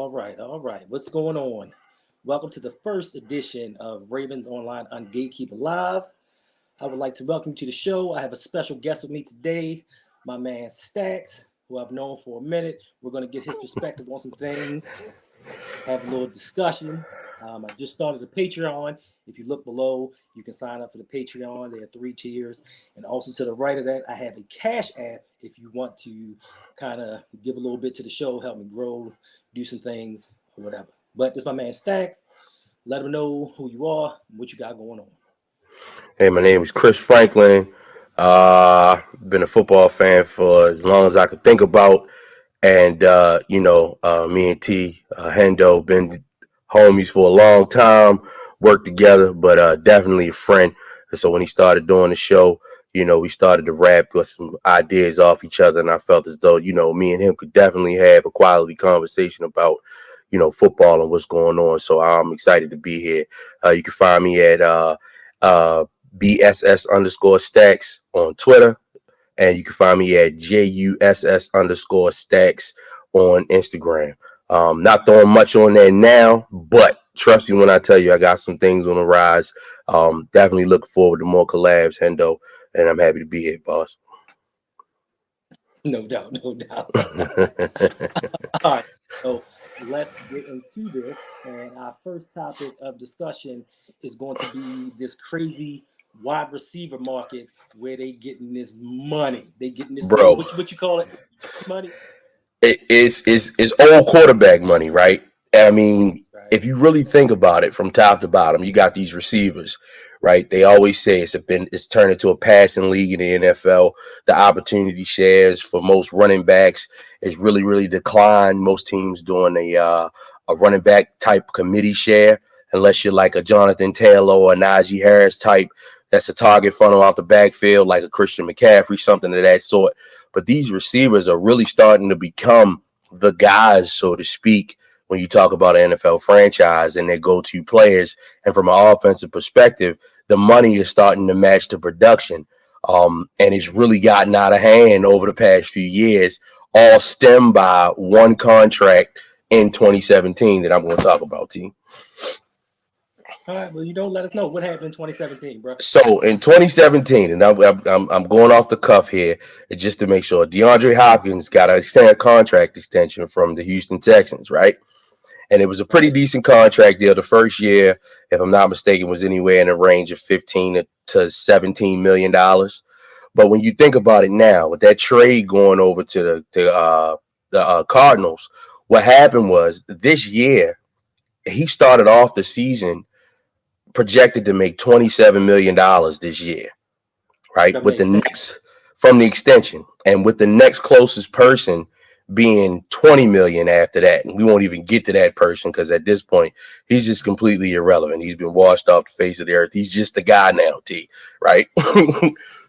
All right. What's going on? Welcome to the first edition of Ravens Online Gatekeeper Live. I would like to welcome you to the show. I have a special guest with me today, my man Staxx, who I've known for a minute. We're going to get his perspective on some things, have a little discussion. I just started a Patreon. If you look below, you can sign up for the Patreon. There are 3 tiers. And also to the right of that, I have a cash app if you want to kind of give a little bit to the show, help me grow, do some things or whatever. But this is my man Staxx. Let him know who you are, what you got going on. Hey, my name is Chris Franklin. Been a football fan for as long as I could think about, and me and T Hendo been homies for a long time. Worked together, but definitely a friend. And so when he started doing the show, we started to rap with some ideas off each other, and I felt as though me and him could definitely have a quality conversation about football and what's going on. So I'm excited to be here. You can find me at uh, BSS_Staxx on Twitter. And you can find me at JUSS_Staxx on Instagram. Not throwing much on there now, but trust me when I tell you I got some things on the rise. Definitely looking forward to more collabs, Hendo, and I'm happy to be here, boss. No doubt, no doubt. All right, so let's get into this. And our first topic of discussion is going to be this crazy wide receiver market where they getting this money. They getting this Bro, what you call it? Money. it's old quarterback money, right? I mean, Right. if you really think about it from top to bottom, you got these receivers, right? They always say it's turned into a passing league in the NFL. The opportunity shares for most running backs is really declined. Most teams doing a running back type committee share, unless you're like a Jonathan Taylor or a Najee Harris type. That's a target funnel out the backfield, like a Christian McCaffrey, something of that sort. But these receivers are really starting to become the guys, so to speak, when you talk about an NFL franchise and their go-to players. And from an offensive perspective, the money is starting to match the production. And it's really gotten out of hand over the past few years, all stemmed by one contract in 2017 that I'm going to talk about, T. All right, well, you don't let us know what happened in 2017, bro. So in 2017, and I'm going off the cuff here, just to make sure, DeAndre Hopkins got a contract extension from the Houston Texans, right? And it was a pretty decent contract deal. The first year, if I'm not mistaken, was anywhere in the range of 15 to 17 million dollars. But when you think about it now, with that trade going over to the Cardinals, what happened was this year he started off the season projected to make $27 million this year, right? From the With the extension. next from the extension, and with the next closest person being 20 million after that. And we won't even get to that person because at this point he's just completely irrelevant. He's been washed off the face of the earth. He's just the guy now, T, right?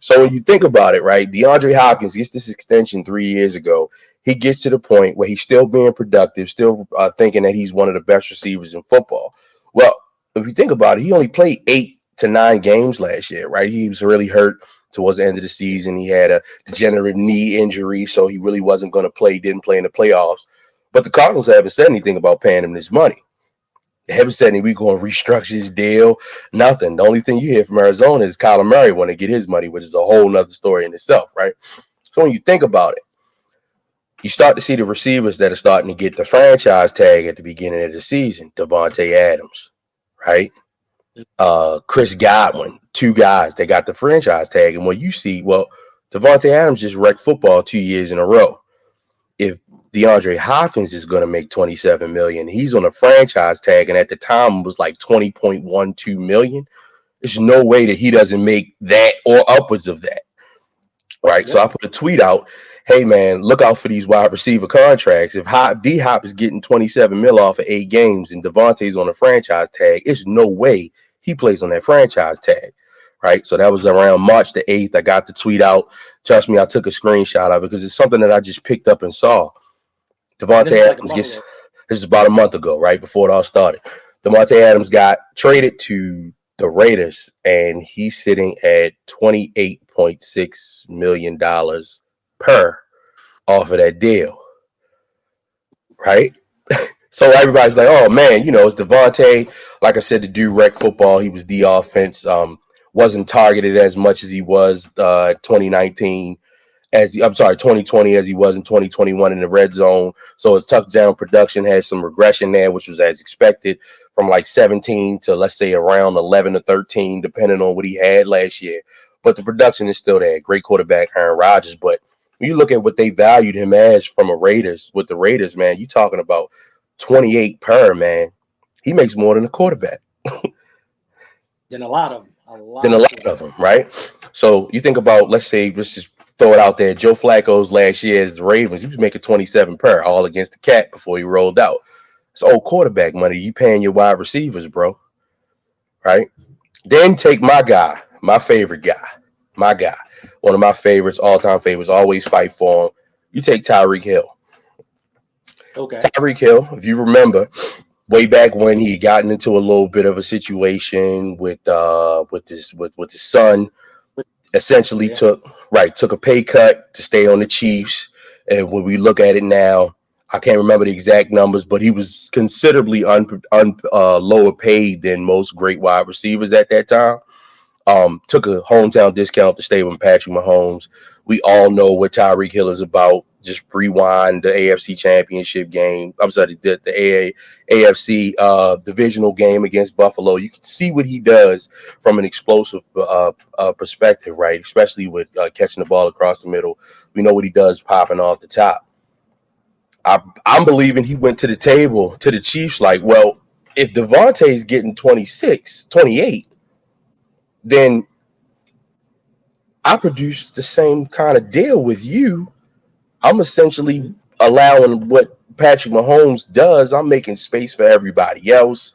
So when you think about it, right, DeAndre Hopkins gets this extension 3 years ago. He gets to the point where he's still being productive, still thinking that he's one of the best receivers in football. Well, if you think about it, he only played 8 to 9 games last year, right? He was really hurt towards the end of the season. He had a degenerative knee injury, so he really wasn't going to play. Didn't play in the playoffs. But the Cardinals haven't said anything about paying him this money. They haven't said anything. We going to restructure his deal. Nothing. The only thing you hear from Arizona is Kyler Murray want to get his money, which is a whole nother story in itself, right? So when you think about it, you start to see the receivers that are starting to get the franchise tag at the beginning of the season. Devontae Adams, right? Chris Godwin, two guys that got the franchise tag. And what you see, well, Devontae Adams just wrecked football 2 years in a row. If DeAndre Hopkins is going to make 27 million, he's on a franchise tag, and at the time was like 20.12 million. There's no way that he doesn't make that or upwards of that, right? Yep. So I put a tweet out, hey man, look out for these wide receiver contracts. If D Hop is getting 27 mil off of 8 games and Devontae's on a franchise tag, it's no way he plays on that franchise tag, right? So that was around March the 8th. I got the tweet out. Trust me, I took a screenshot of it because it's something that I just picked up and saw. This Devontae is like a Adams month gets, ago. this is about a month ago, right before it all started. Devontae Adams got traded to the Raiders, and he's sitting at $28.6 million per off of that deal, right? So everybody's like, oh man, it's Devontae. Like I said, the dude wrecked football. He was the offense. Wasn't targeted as much as he was 2019 I'm sorry, 2020 as he was in 2021 in the red zone. So his touchdown production had some regression there, which was as expected from like 17 to let's say around 11 to 13, depending on what he had last year. But the production is still there. Great quarterback, Aaron Rodgers. But when you look at what they valued him as from with the Raiders, man, you talking about 28 per, man. He makes more than a quarterback. Than a lot of them. A Than lot a of lot of them, quarterbacks. right? So you think about, let's just throw it out there. Joe Flacco's last year as the Ravens, he was making 27 per, all against the cap before he rolled out. It's old quarterback money. You paying your wide receivers, bro, right? Then take my guy, my favorite guy, my guy, one of my favorites, all time favorites. Always fight for him. You take Tyreek Hill. Okay. Tyreek Hill, if you remember, way back when he had gotten into a little bit of a situation with his son, essentially Yeah. took a pay cut to stay on the Chiefs. And when we look at it now, I can't remember the exact numbers, but he was considerably lower paid than most great wide receivers at that time. Took a hometown discount to stay with Patrick Mahomes. We all know what Tyreek Hill is about. Just rewind the AFC Championship game. I'm sorry, the AFC divisional game against Buffalo. You can see what he does from an explosive perspective, right? Especially with catching the ball across the middle. We know what he does popping off the top. I'm believing he went to the table to the Chiefs like, well, if Devontae's getting 26, 28, then I produce the same kind of deal with you. I'm essentially Mm-hmm. allowing what Patrick Mahomes does. I'm making space for everybody else.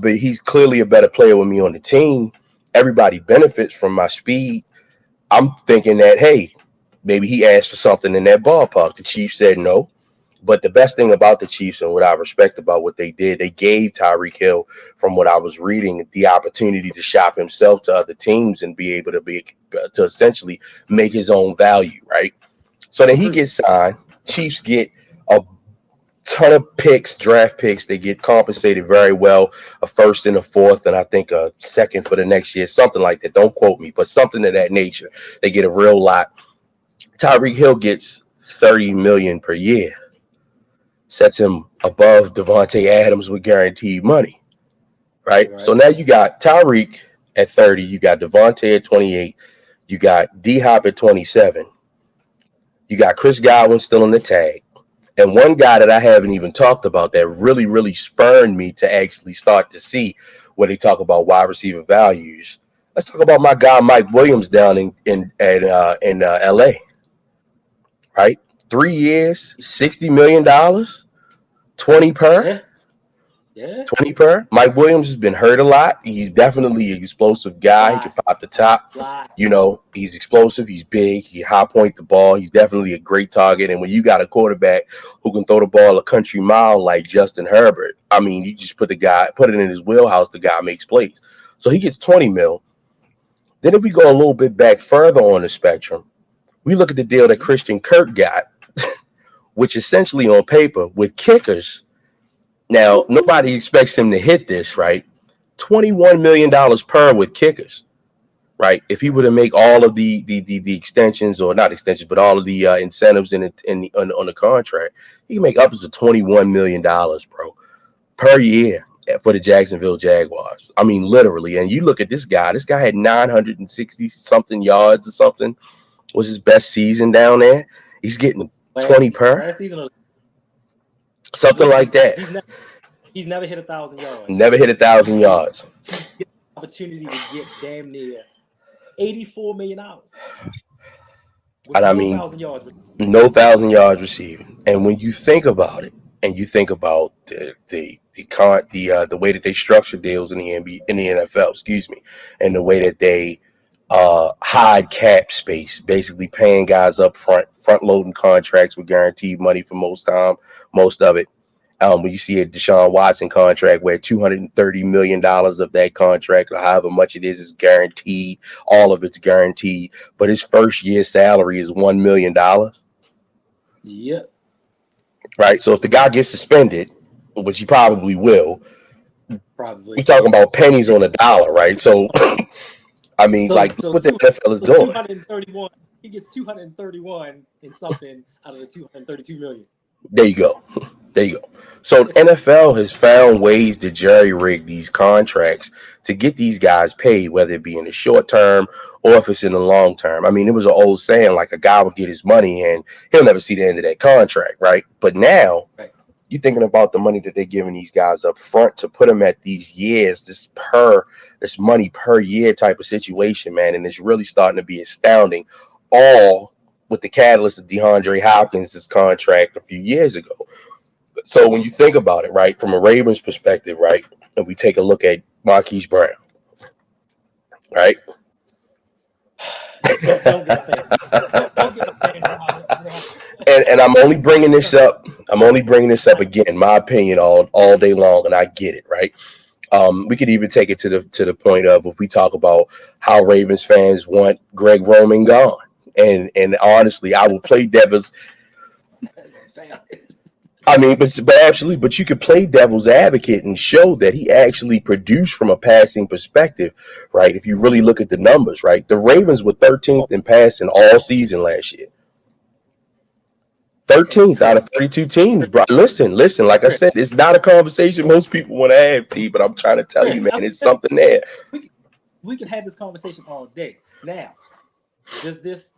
He's clearly a better player with me on the team. Everybody benefits from my speed. I'm thinking that, hey, maybe he asked for something in that ballpark. The Chiefs said no. But the best thing about the Chiefs and what I respect about what they did, they gave Tyreek Hill, from what I was reading, the opportunity to shop himself to other teams and be able to essentially make his own value, right? So then he Agreed. gets signed. Chiefs get a ton of picks, draft picks. They get compensated very well, a first and a fourth, and I think a second for the next year, something like that. Don't quote me, but something of that nature. They get a real lot. Tyreek Hill gets 30 million per year, sets him above Devontae Adams with guaranteed money, right? So Right. now you got Tyreek at 30, you got Devontae at 28, you got D Hop at 27, you got Chris Godwin still in the tag. And one guy that I haven't even talked about that really, really spurred me to actually start to see when they talk about wide receiver values. Let's talk about my guy Mike Williams down in LA, right? 3 years, $60 million, 20 per. Yeah. Yeah. 20 per. Mike Williams has been hurt a lot. He's definitely an explosive guy. He can Lot. pop the top. Lot. He's explosive. He's big. He high point the ball. He's definitely a great target. And when you got a quarterback who can throw the ball a country mile like Justin Herbert, I mean, you just put it in his wheelhouse, the guy makes plays. So he gets 20 mil. Then if we go a little bit back further on the spectrum, we look at the deal that Mm-hmm. Christian Kirk got, which essentially on paper with kickers. Now, nobody expects him to hit this, right? $21 million per with kickers, right? If he were Right. to make all of the extensions, or not extensions, but all of the incentives on the contract, he can make upwards of $21 million, bro, per year for the Jacksonville Jaguars. I mean, literally. And you look at this guy. This guy had 960 something yards or something. Was his best season down there. He's getting 20 per, Last season or something which like season? that. Because he's never hit 1,000 yards. Never hit a thousand He's getting yards. he's getting the opportunity to get damn near $84 million with And I no mean, 1,000 yards. no 1,000 yards receiving. And when you think about it, and you think about the way that they structure deals in the NFL, excuse me, and the way that they hide cap space, basically paying guys up front loading contracts with guaranteed money for most of it. When you see a Deshaun Watson contract where $230 million of that contract, or however much it is guaranteed, all of it's guaranteed, but his first year salary is $1 million, Yep. right? So if the guy gets suspended, which he probably will. Probably. We're talking about pennies on a dollar, right? So, I mean, like, look So what the NFL is so doing. 231. He gets 231 and something out of the 232 million. There you go. There you go. So NFL has found ways to jerry rig these contracts to get these guys paid, whether it be in the short term or if it's in the long term. I mean, it was an old saying like a guy will get his money and he'll never see the end of that contract, right? But now Right. you're thinking about the money that they're giving these guys up front to put them at these years, this money per year type of situation, man, and it's really starting to be astounding. All with the catalyst of DeAndre Hopkins' contract a few years ago. So when you think about it, right, from a Ravens perspective, right, and we take a look at Marquise Brown, right? Don't get a fan. Don't get a fan. And I'm only bringing this up. I'm only bringing this up again, my opinion, all day long, and I get it, right? We could even take it to the point of if we talk about how Ravens fans want Greg Roman gone, and honestly, I will play devil's. I mean, but absolutely, but you could play devil's advocate and show that he actually produced from a passing perspective, right? If you really look at the numbers, right? The Ravens were 13th in passing all season last year. 13th out of Chris, 32 teams, bro. Listen. Like I Chris, said, it's not a conversation most people want to have, T. But I'm trying to tell you, man, it's something there. we can have this conversation all day. Now, does this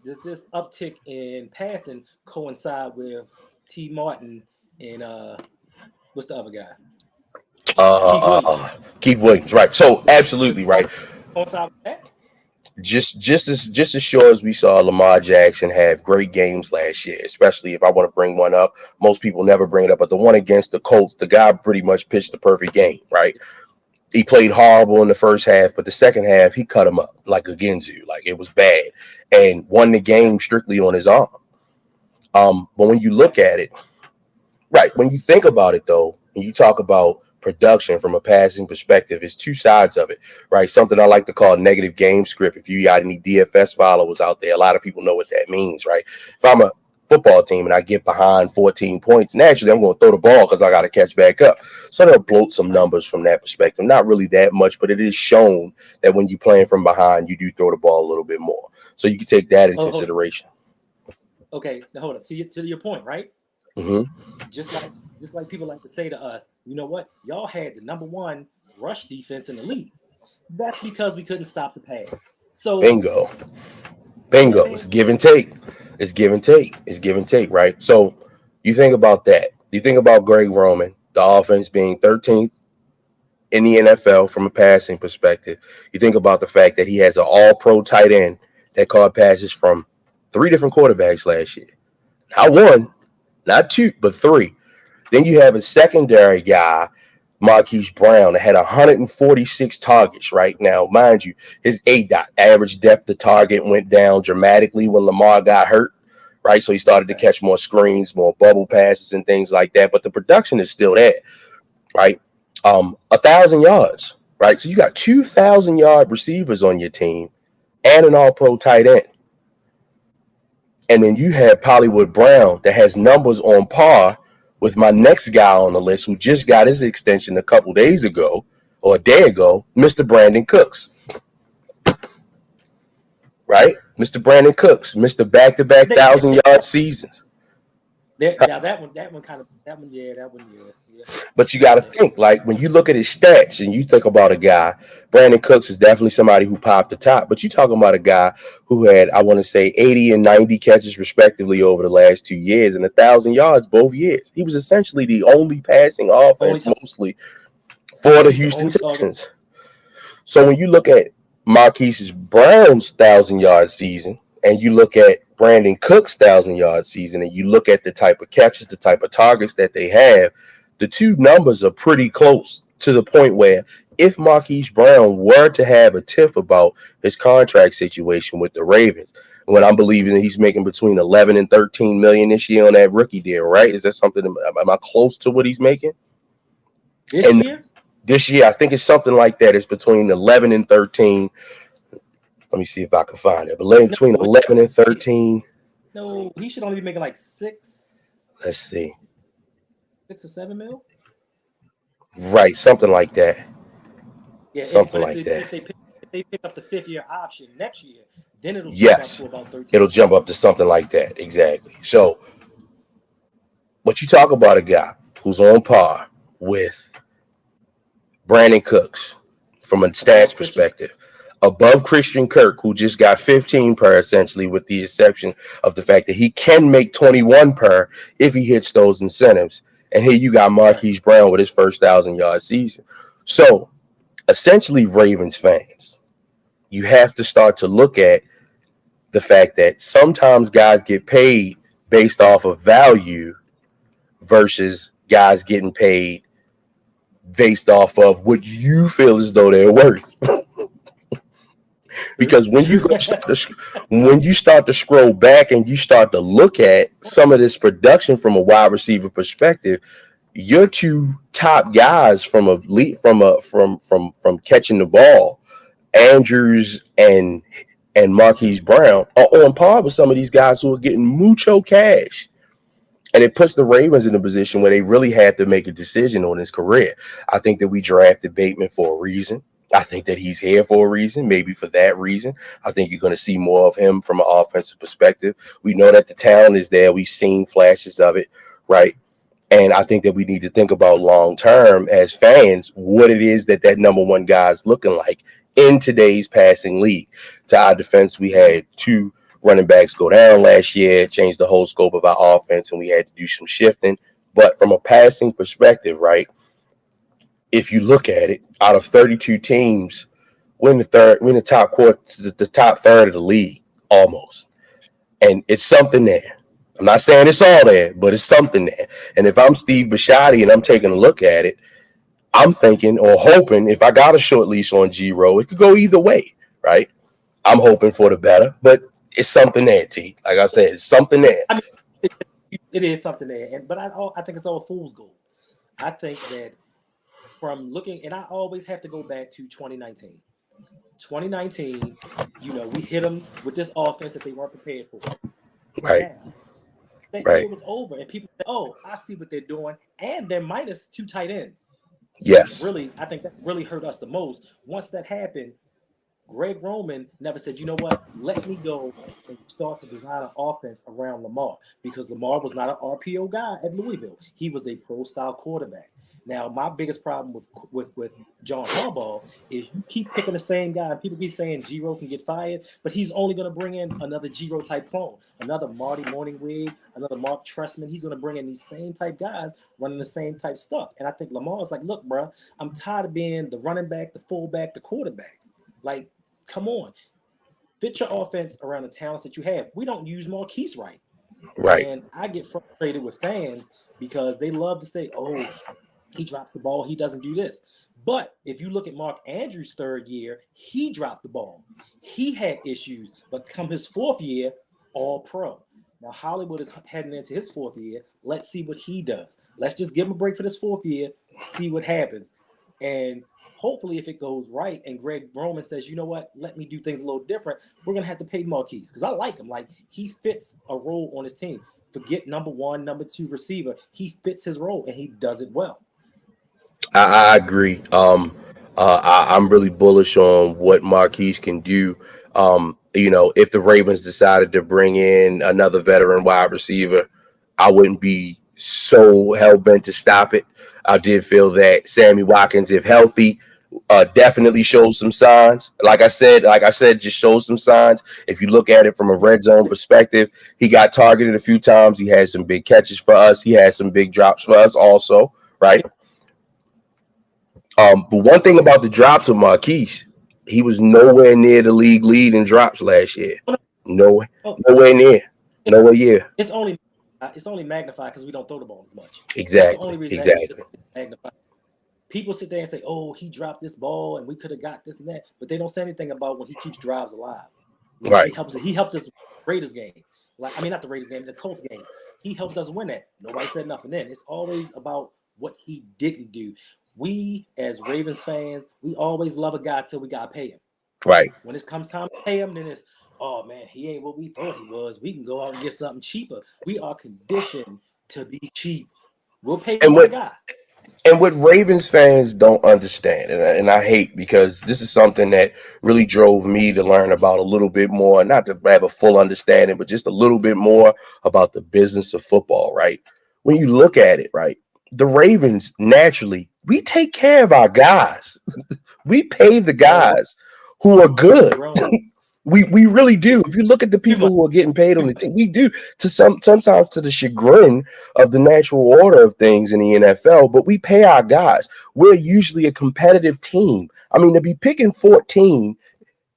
uptick in passing coincide with T. Martin and what's the other guy? Keith Williams. Keith Williams, right? So Does absolutely right. it coincide with that? Just as sure as we saw Lamar Jackson have great games last year, especially if I want to bring one up. Most people never bring it up, but the one against the Colts, the guy pretty much pitched the perfect game, right? He played horrible in the first half, but the second half he cut him up like a Ginzu, like it was bad, and won the game strictly on his arm. But when you look at it, right, when you think about it though, and you talk about production from a passing perspective, it's two sides of it, right? Something I like to call negative game script. If you got any DFS followers out there, a lot of people know what that means, right? If I'm a football team and I get behind 14 points, naturally I'm going to throw the ball because I got to catch back up. So they'll bloat some Right. numbers from that perspective. Not really that much, but it is shown that when you're playing from behind, you do throw the ball a little bit more. So you can take that in Oh, hold on. consideration. Okay, now hold on. To your point, right? Mm-hmm. Just like people like to say to us, you know what? Y'all had the number one rush defense in the league. That's because we couldn't stop the pass. So Bingo. yeah, Bingo. man. It's give and take. It's give and take. It's give and take, right? So you think about that. You think about Greg Roman, the offense being 13th in the NFL from a passing perspective. You think about the fact that he has an all-pro tight end that caught passes from three different quarterbacks last year. Not one, not two, but three. Then you have a secondary guy, Marquise Brown, that had 146 targets right now. Mind you, his ADOT, average depth of target, went down dramatically when Lamar got hurt, right? So he started to catch more screens, more bubble passes, and things like that. But the production is still there, right? 1,000 yards, right? So you got 2,000-yard receivers on your team and an all-pro tight end. And then you have Hollywood Brown that has numbers on par with my next guy on the list who just got his extension a couple days ago or a day ago, Mr. Brandon Cooks. Right? Mr. Brandon Cooks, Mr. Back-to-back 1,000-yard seasons. Now that one, yeah, yeah. But you got to think, like, when you look at his stats and you think about a guy, Brandon Cooks is definitely somebody who popped the top. But you're talking about a guy who had, I want to say, 80 and 90 catches respectively over the last 2 years and 1,000 yards both years. He was essentially the only passing offense mostly for the Houston Texans. So when you look at Marquise Brown's 1,000-yard season and you look at Brandon Cook's 1,000-yard season and you look at the type of catches, the type of targets that they have, the two numbers are pretty close to the point where if Marquise Brown were to have a tiff about his contract situation with the Ravens, when I'm believing that he's making between 11 and 13 million this year on that rookie deal, right? Is that something? Am I close to what he's making this year? This year, I think it's something like that. It's between 11 and 13. Let me see if I can find it. But between 11 and 13. No, he should only be making like 6. Let's see. 6 or 7 mil. Right, something like that. Yeah, Something but like that. if they pick up the 5th year option next year, then it'll jump up Yes, to about 13. it'll jump up to something like that. Exactly. So, but you talk about a guy who's on par with Brandon Cooks from a Above stats Christian. perspective, above Christian Kirk, who just got 15 per essentially, with the exception of the fact that he can make 21 per if he hits those incentives. And here you got Right. Marquise Brown with his first 1,000 yard season. So essentially, Ravens fans, you have to start to look at the fact that sometimes guys get paid based off of value versus guys getting paid based off of what you feel as though they're worth. True. Because when you True. go start to, when you start to scroll back and you start to look at some of this production from a wide receiver perspective, your two top guys from a lead from catching the ball, Andrews and Marquise Brown, are on par with some of these guys who are getting mucho cash. And it puts the Ravens in a position where they really have to make a decision on his career. I think that we drafted Bateman for a reason. I think that he's here for a reason, maybe for that reason. I think you're going to see more of him from an offensive perspective. We know that the talent is there. We've seen flashes of it, right? And I think that we need to think about long term as fans what it is that number one guy is looking like in today's passing league. To our defense, we had two running backs go down last year, changed the whole scope of our offense, and we had to do some shifting. But from a passing perspective, right, if you look at it, out of 32 teams, we're in the top quarter, the top third of the league almost. And it's something there. I'm not saying it's all there, but it's something there. And if I'm Steve Bisciotti and I'm taking a look at it, I'm thinking or hoping if I got a short leash on G-Row, it could go either way, right? I'm hoping for the better, but it's something there, T. Like I said, it's something there. I mean, it, it is something there, but I think it's all fool's gold. I think that from looking, and I always have to go back to 2019. 2019, we hit them with this offense that they weren't prepared for. Right, Now that right. year was over, and people said, "Oh, I see what they're doing," and they're minus 2 tight ends, which Yes, really, I think that really hurt us the most. Once that happened, Greg Roman never said, "You know what? Let me go and start to design an offense around Lamar," because Lamar was not an RPO guy at Louisville. He was a pro style quarterback. Now, my biggest problem with John Harbaugh is you keep picking the same guy, and people keep saying Giro can get fired, but he's only going to bring in another Giro type clone, another Marty Morningwig, another Mark Trestman. He's going to bring in these same type guys running the same type stuff. And I think Lamar's like, "Look, bro, I'm tired of being the running back, the fullback, the quarterback. Like, come on, fit your offense around the talents that you have." We don't use Marquise right. right. And I get frustrated with fans because they love to say, "Oh, he drops the ball, he doesn't do this." But if you look at Mark Andrews' 3rd year, he dropped the ball. He had issues, but come his 4th year, all pro. Now Hollywood is heading into his 4th year. Let's see what he does. Let's just give him a break for this 4th year, see what happens. And hopefully, if it goes right and Greg Roman says, "You know what, let me do things a little different," we're going to have to pay Marquise because I like him. Like, he fits a role on his team. Forget number one, number two receiver. He fits his role and he does it well. I agree. I'm really bullish on what Marquise can do. If the Ravens decided to bring in another veteran wide receiver, I wouldn't be so hell bent to stop it. I did feel that Sammy Watkins, if healthy, definitely shows some signs. Like I said, just shows some signs. If you look at it from a red zone perspective, he got targeted a few times. He had some big catches for us. He had some big drops for us also, right? But one thing about the drops of Marquise, he was nowhere near the league lead in drops last year. No, Oh, nowhere near, it, nowhere near. it's only it's only magnified because we don't throw the ball as much. That's the only Exactly, reason that exactly. it's magnified. People sit there and say, "Oh, he dropped this ball and we could have got this and that," but they don't say anything about when he keeps drives alive. When he Right. helps, he helped us Raiders game. Like, I mean, not the Raiders game, the Colts game. He helped us win that. Nobody said nothing then. It's always about what he didn't do. We, as Ravens fans, we always love a guy till we gotta pay him. Right. When it comes time to pay him, then it's, "Oh man, he ain't what we thought he was. We can go out and get something cheaper." We are conditioned to be cheap. We'll pay And my what guy. And what Ravens fans don't understand, and I hate, because this is something that really drove me to learn about a little bit more, not to have a full understanding, but just a little bit more about the business of football, right? When you look at it, right, the Ravens, naturally, we take care of our guys. We pay the Well, guys who are good. grown We really do. If you look at the too people much. who are getting paid on the team, we do, to sometimes to the chagrin of the natural order of things in the NFL. But we pay our guys. We're usually a competitive team. I mean, to be picking 14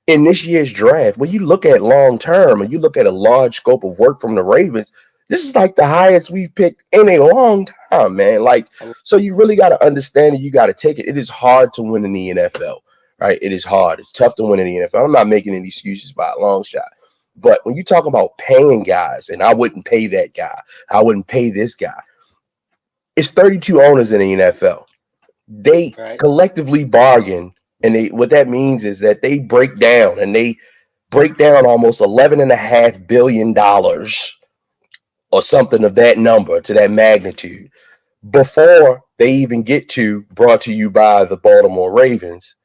in this year's draft, when you look at long term and you look at a large scope of work from the Ravens, this is like the highest we've picked in a long time, man. Like, so you really got to understand it. You got to take it. It is hard to win in the NFL, right? It is hard. It's tough to win in the NFL. I'm not making any excuses by a long shot. But when you talk about paying guys, and I wouldn't pay that guy, I wouldn't pay this guy. It's 32 owners in the NFL. They Right. collectively bargain, and what that means is that they break down almost $11.5 billion or something of that number, to that magnitude, before they even get to, brought to you by the Baltimore Ravens.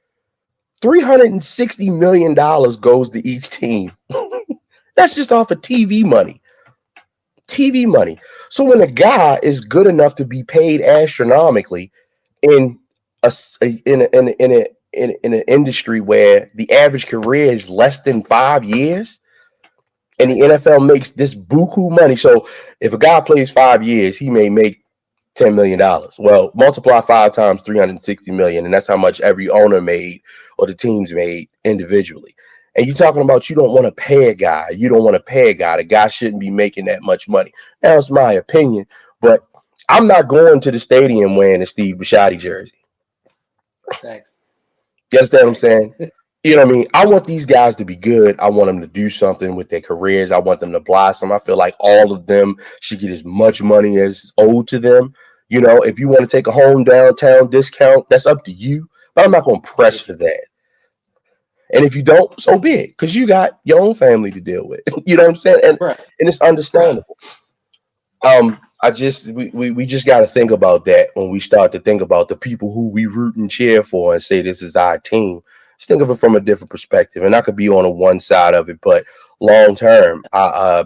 $360 million goes to each team. That's just off of TV money. TV money. So when a guy is good enough to be paid astronomically in a in an industry where the average career is less than 5 years, and the Right. NFL makes this buku money. So if a guy plays 5 years, he may make $10 million. Well, multiply 5 times 360 million, and that's how much every owner made or the teams made individually. And you're talking about, you don't want to pay a guy. You don't want to pay a guy. The guy shouldn't be making that much money. Now, it's my opinion, but I'm not going to the stadium wearing a Steve Bisciotti jersey. Facts. You understand what I'm Facts. saying? You know what I mean? I want these guys to be good. I want them to do something with their careers. I want them to blossom. I feel like all of them should get as much money as owed to them. You know, if you want to take a home downtown discount, that's up to you. But I'm not going to That press is for that. And if you don't, so be it, because you got your own family to deal with. You know what I'm saying? right. And it's Right. understandable. I just we just got to think about that when we start to think about the people who we root and cheer for and say this is our team. Just think of it from a different perspective, and I could be on a one side of it, but long term,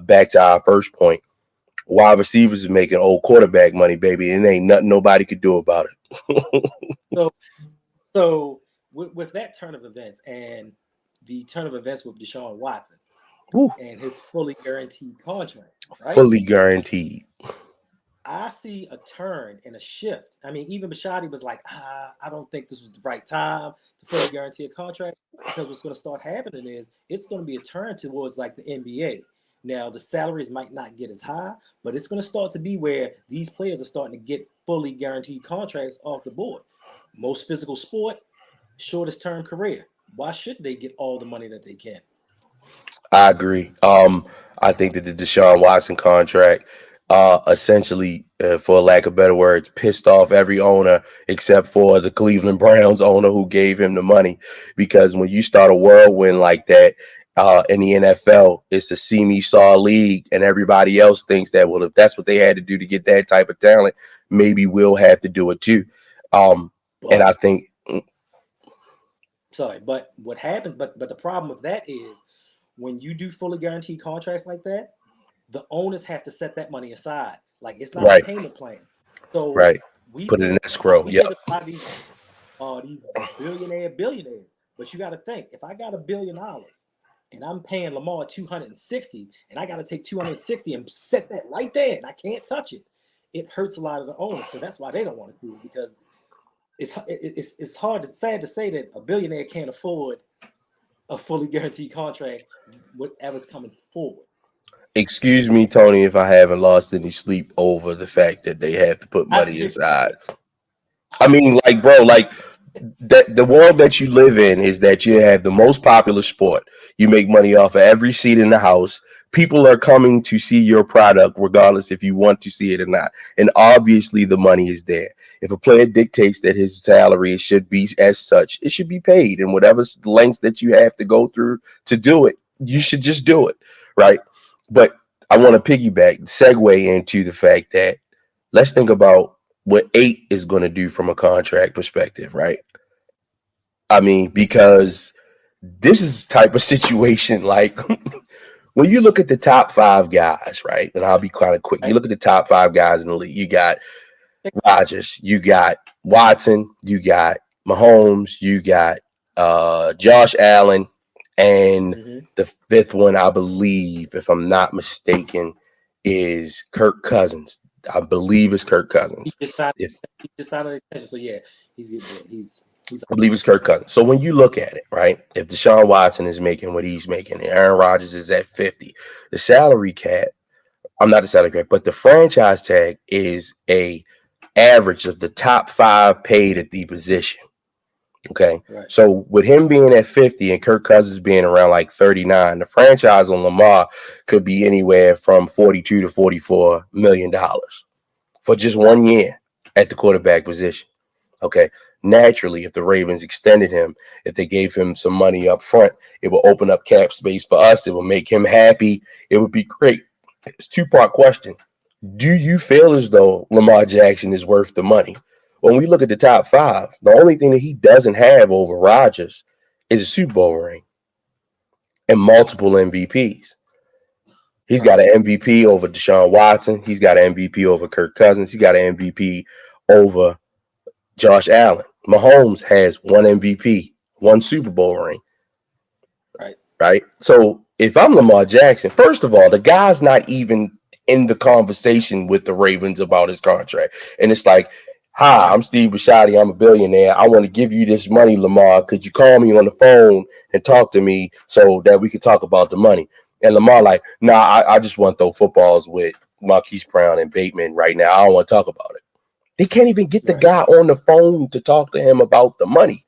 back to our first point, wide receivers is making old quarterback money, baby, and ain't nothing nobody could do about it. So so with that turn of events and the turn of events with Deshaun Watson Woo, and his fully guaranteed contract, right? fully guaranteed. I see a turn and a shift. I mean, even Bisciotti was like, I don't think this was the right time to fully guarantee a contract, because what's going to start happening is it's going to be a turn towards like the NBA. Now, the salaries might not get as high, but it's going to start to be where these players are starting to get fully guaranteed contracts off the board. Most physical sport, shortest term career. Why should they get all the money that they can? I agree. I think that the Deshaun Watson contract, essentially, for lack of better words, pissed off every owner except for the Cleveland Browns owner who gave him the money. Because when you start a whirlwind like that, in the NFL, it's a see me saw league, and everybody else thinks that, well, if that's what they had to do to get that type of talent, maybe we'll have to do it too. Um, and I But think, sorry, but what happens? But the problem with that is when you do fully guaranteed contracts like that, the owners have to set that money aside. Like it's not a right, payment plan. So right, we put it in think escrow. we Yep, think of a lot of these billionaires. But you got to think, if I got $1 billion and I'm paying Lamar 260, and I got to take 260 and set that right there, and I can't touch it, it hurts a lot of the owners. So that's why they don't want to see it, because it's hard. It's sad to say that a billionaire can't afford a fully guaranteed contract, whatever's coming forward. excuse me, Tony, if I haven't lost any sleep over the fact that they have to put I money feel, aside. I I mean, feel like, bro, like, that the world that you live in is that you have the most popular sport. You make money off of every seat in the house. People are coming to see your product, regardless if you want to see it or not. And obviously, the money is there. If a player dictates that his salary should be as such, it should be paid. And whatever lengths that you have to go through to do it, you should just do it, right? But I want to piggyback, segue into the fact that, let's think about what 8 is going to do from a contract perspective, right? I mean, because this is the type of situation like when you look at the top 5 guys, right? And I'll be kind of quick. You Right? look at the top 5 guys in the league. You got Rodgers, you got Watson, you got Mahomes, you got Josh Allen, and Mm-hmm. the fifth one, I believe, if I'm not mistaken, is Kirk Cousins. I believe it's Kirk He Cousins. just signed. If He just signed an extension. So yeah, he's getting there. He's I believe it's Kirk Cousins. So when you look at it, right? If Deshaun Watson is making what he's making, and Aaron Rodgers is at 50, the salary cap, I'm not the salary cap, but the franchise tag is a average of the top 5 paid at the position. Okay. right. So with him being at 50 and Kirk Cousins being around like 39, the franchise on Lamar could be anywhere from 42 to 44 million dollars for just Right. 1 year at the quarterback position. Okay. Naturally, if the Ravens extended him, if they gave him some money up front, it will open up cap space for us. It will make him happy. It would be great. It's a two-part question. Do you feel as though Lamar Jackson is worth the money? When we look at the top 5, the only thing that he doesn't have over Rodgers is a Super Bowl ring and multiple MVPs. He's got Right. an MVP over Deshaun Watson. He's got an MVP over Kirk Cousins. He's got an MVP over Josh Allen. Mahomes has one MVP, one Super Bowl ring, Right. right? So if I'm Lamar Jackson, first of all, the guy's not even in the conversation with the Ravens about his contract. And it's like, hi, I'm Steve Bisciotti. I'm a billionaire. I want to give you this money, Lamar. Could you call me on the phone and talk to me so that we could talk about the money? And Lamar like, nah, I just want to throw footballs with Marquise Brown and Bateman right now. I don't want to talk about it. They can't even get the Right. guy on the phone to talk to him about the money,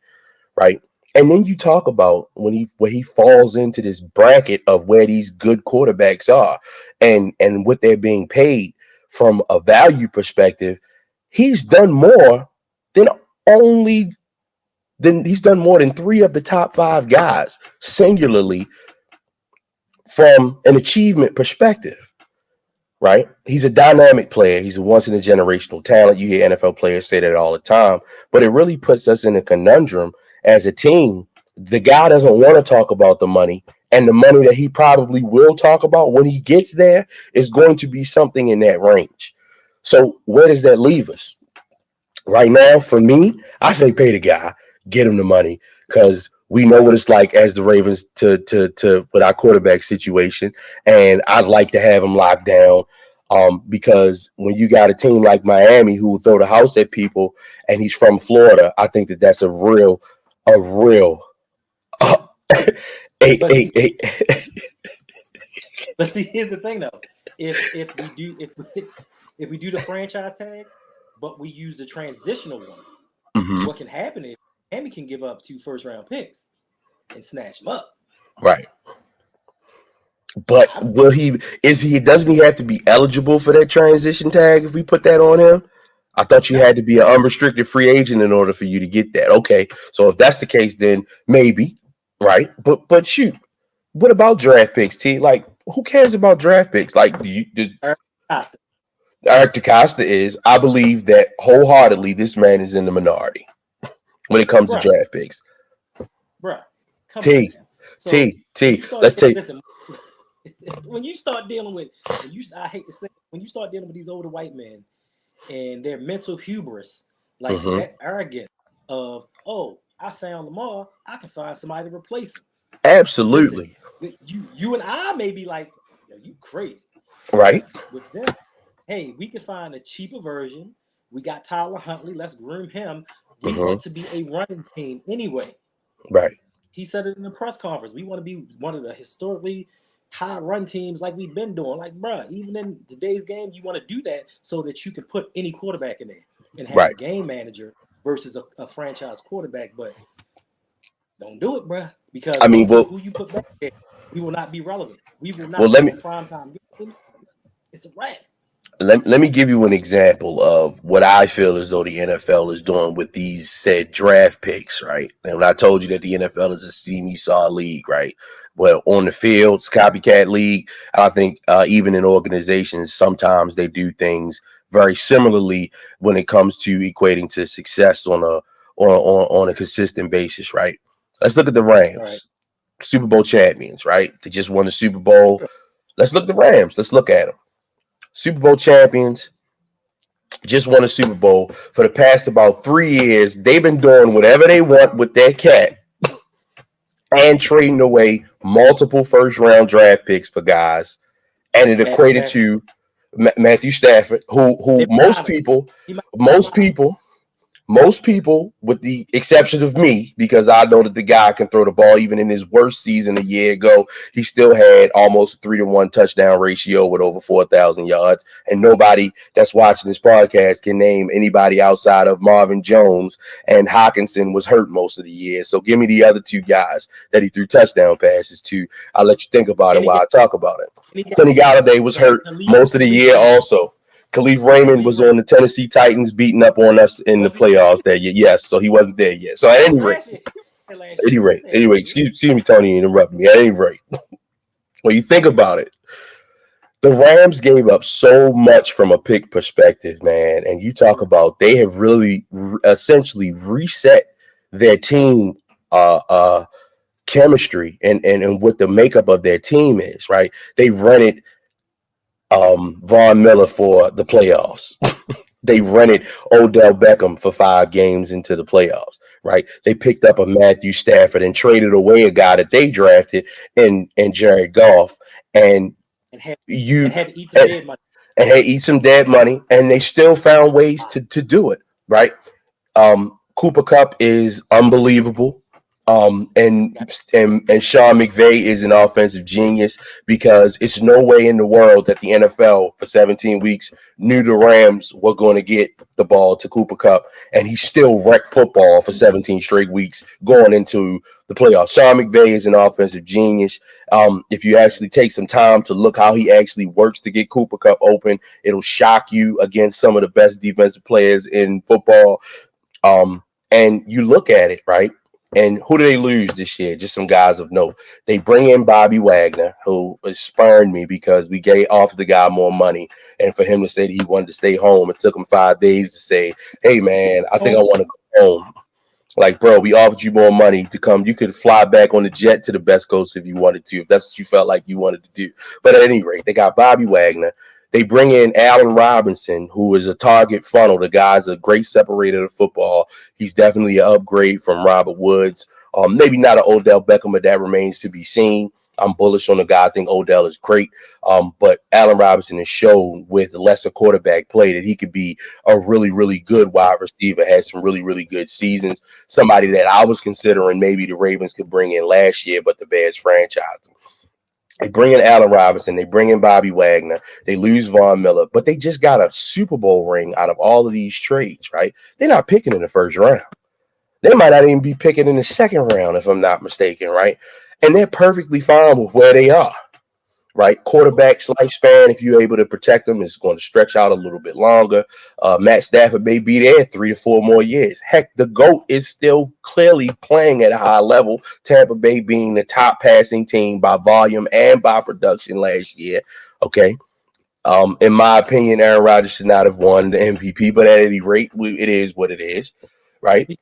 right? And then you talk about when he falls into this bracket of where these good quarterbacks are and what they're being paid from a value perspective, he's done more than only he's done more than 3 of the top 5 guys singularly from an achievement perspective, right? He's a dynamic player. He's a once in a generational talent. You hear NFL players say that all the time, but it really puts us in a conundrum as a team. The guy doesn't want to talk about the money, and the money that he probably will talk about when he gets there is going to be something in that range. So where does that leave us? Right now, for me, I say pay the guy, get him the money, because we know what it's like as the Ravens to with our quarterback situation, and I'd like to have him locked down. Because when you got a team like Miami who will throw the house at people, and he's from Florida, I think that that's a real, uh, But see, a but see, here's the thing though. If we do if we do the franchise tag, but we use the transitional one, Mhm, what can happen is Miami can give up 2 first-round picks and snatch them up. right. But I'm will he? Is he? Doesn't he have to be eligible for that transition tag if we put that on him? I thought you had no, to be an unrestricted free agent in order for you to get that. Okay, so if that's the case, then maybe, right? But shoot, what about draft picks? T like who cares about draft picks? Like Eric Costa, Eric DeCosta is. I believe that wholeheartedly. This man is in the minority when it comes to bruh, draft picks. bruh, come on T now. So when T. you start Let's take. listen, when you start dealing with when you I hate to say when you start dealing with these older white men and their mental hubris, like Mhm. that arrogance of, oh, I found Lamar, I can find somebody to replace him. Listen, Absolutely you and I may be like, yo, you crazy. right. But with them, hey, we can find a cheaper version. We got Tyler Huntley, let's groom him. We Mhm. want to be a running team anyway. Right. He said it in the press conference. We want to be one of the historically high run teams like we've been doing. Like, bruh, even in today's game, you want to do that so that you can put any quarterback in there and have a Right. game manager versus a franchise quarterback. But don't do it, bruh, because I I mean, don't care well, who you put back there. We will not be relevant. We will well, not let be me on primetime games. It's a wrap. Let me give you an example of what I feel as though the NFL is doing with these said draft picks, right? And when I told you that the NFL is a see-me-saw league, right? Well, on the field, it's copycat league. I think even in organizations, sometimes they do things very similarly when it comes to equating to success on a consistent basis, right? Let's look at the All right. Rams, Super Bowl champions, right? They just won the Super Bowl. Let's look at the Rams. Let's look at them. Super Bowl champions, just won a Super Bowl. For the past about 3 years, they've been doing whatever they want with their cat and trading away multiple first round draft picks for guys. And it Matthew equated Stafford. to Matthew Stafford, who They might have him. He might be top most five. people, most people, with the exception of me, because I know that the guy can throw the ball even in his worst season a year ago, he still had almost a 3-to-1 touchdown ratio with over 4,000 yards. And nobody that's watching this podcast can name anybody outside of Marvin Jones, and Hawkinson was hurt most of the year. So give me the other two guys that he threw touchdown passes to. I'll let you think about it Kenny while I talk about it. Kenny Kenny Galladay was and hurt most of the Khalif year Raymond. also. Khalif Raymond Khalif was on Raymond. the Tennessee Titans beating up on us in the Was he? playoffs that year. Yes, so he wasn't there yet. So Oh, at that was any rate, last year. He was there last year. He was there last year. excuse me, Tony, interrupting me. At any rate, when you think about it, the Rams gave up so much from a pick perspective, man. And you talk about they have really essentially reset their team chemistry and what the makeup of their team is, right? They rented Von Miller for the playoffs. They rented Odell Beckham for 5 games into the playoffs, right? They picked up a Matthew Stafford and traded away a guy that they drafted in Jared Goff, and And had you and had to eat some and, dead money. and hey, eat some dead money, and they still found ways to do it, right? Cooper Cup is unbelievable. And Got and Sean McVay is an offensive genius because it's no way in the world that the NFL for 17 weeks knew the Rams were going to get the ball to Cooper Cup, and he still wrecked football for 17 straight weeks going into the playoffs. Sean McVay is an offensive genius. If you actually take some time to look how he actually works to get Cooper Cup open, it'll shock you against some of the best defensive players in football. And you look at it, right? And who do they lose this year? Just some guys of note. They bring in Bobby Wagner, who spurned me because we gave offered the guy more money. And for him to say that he wanted to stay home, it took him 5 days to say, hey, man, I think I want to go home. Like, bro, we offered you more money to come. You could fly back on the jet to the best coast if you wanted to, if that's what you felt like you wanted to do. But at any rate, they got Bobby Wagner. They bring in Allen Robinson, who is a target funnel. The guy's a great separator of football. He's definitely an upgrade from Robert Woods. Maybe not an Odell Beckham, but that remains to be seen. I'm bullish on the guy. I think Odell is great. But Allen Robinson has shown with lesser quarterback play that he could be a really, really good wide receiver, had some really, really good seasons. Somebody that I was considering maybe the Ravens could bring in last year, but the Bears franchised him. They bring in Allen Robinson. They bring in Bobby Wagner. They lose Von Miller, but they just got a Super Bowl ring out of all of these trades, right? They're not picking in the first round. They might not even be picking in the second round, if I'm not mistaken, right? And they're perfectly fine with where they are, right? Quarterback's lifespan, if you're able to protect them, is going to stretch out a little bit longer. Matt Stafford may be there 3 to 4 more years. Heck, the GOAT is still clearly playing at a high level. Tampa Bay being the top passing team by volume and by production last year. Okay. In my opinion, Aaron Rodgers should not have won the MVP, but at any rate, it is what it is, right?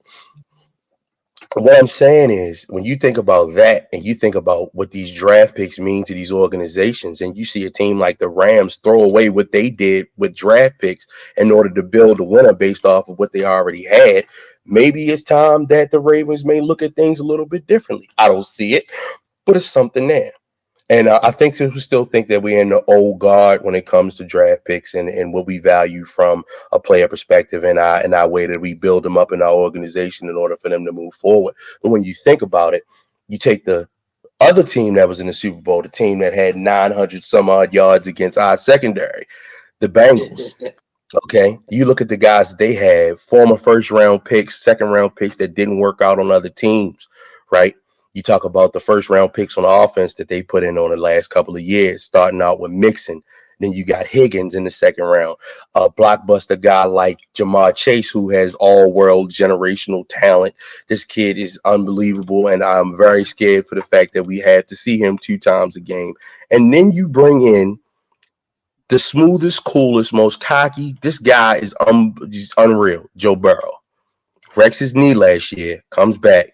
What I'm saying is, when you think about that and you think about what these draft picks mean to these organizations, and you see a team like the Rams throw away what they did with draft picks in order to build a winner based off of what they already had, maybe it's time that the Ravens may look at things a little bit differently. I don't see it, but it's something there. And I think we still think that we're in the old guard when it comes to draft picks and what we value from a player perspective and our way that we build them up in our organization in order for them to move forward. But when you think about it, you take the other team that was in the Super Bowl, the team that had 900 some odd yards against our secondary, the Bengals. Okay, you look at the guys that they have, former first round picks, second round picks that didn't work out on other teams, right? You talk about the first round picks on offense that they put in on the last couple of years, starting out with Mixon Then you got Higgins in the second round, a blockbuster guy like Jamar Chase, who has all world generational talent. This kid is unbelievable, and I'm very scared for the fact that we have to see him 2 times a game. And then you bring in the smoothest, coolest, most cocky. This guy is he's unreal. Joe Burrow wrecks his knee last year, comes back,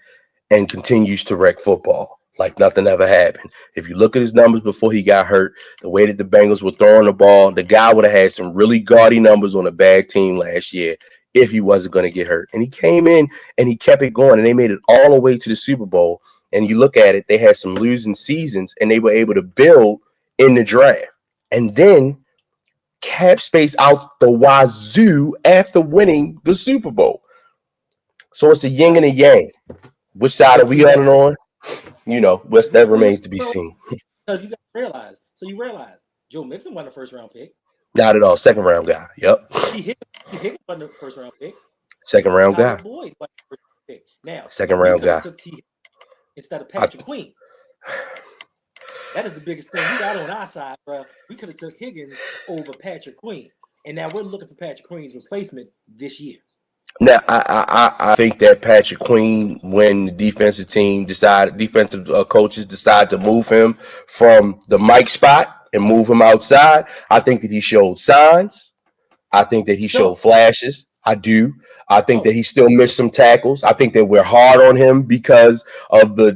and continues to wreck football like nothing ever happened. If you look at his numbers before he got hurt, the way that the Bengals were throwing the ball, the guy would have had some really gaudy numbers on a bad team last year if he wasn't going to get hurt. And he came in and he kept it going, and they made it all the way to the Super Bowl. And you look at it, they had some losing seasons, and they were able to build in the draft. And then cap space out the wazoo after winning the Super Bowl. So it's a yin and a yang. Which side are we on and on? That remains to be seen. Because you got to realize. So you realize Joe Mixon wasn't a first round pick. Not at all. Second round guy. Yep. He wasn't a first round pick. Second round guy. Boyd wasn't a first round pick. Now, second round guy. Took T instead of Patrick Queen. That is the biggest thing we got on our side, bro. We could have took Higgins over Patrick Queen, and now we're looking for Patrick Queen's replacement this year. Now, I think that Patrick Queen, when the defensive coaches decide to move him from the Mike spot and move him outside, I think that he showed signs. I think that he showed flashes. I do. I think that he still missed some tackles. I think that we're hard on him because of the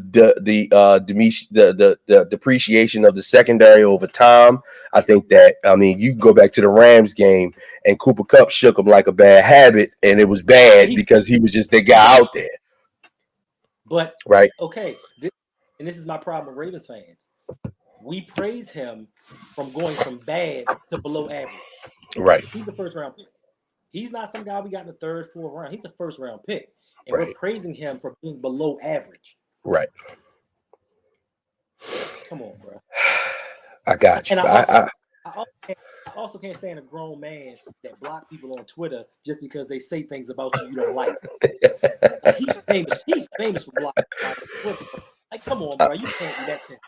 depreciation of the secondary over time. I think that, you can go back to the Rams game and Cooper Kupp shook him like a bad habit, and it was bad because he was just the guy out there. But right, okay, this is my problem with Ravens fans. We praise him from going from bad to below average. Right, he's a first round pick. He's not some guy we got in the third, fourth round. He's a first round pick. And we're praising him for being below average. Right. Come on, bro. I got you. And I also can't stand a grown man that block people on Twitter just because they say things about you don't like. Like, he's famous. He's famous for blocking Twitter. Like, come on, bro. You can't do that thing.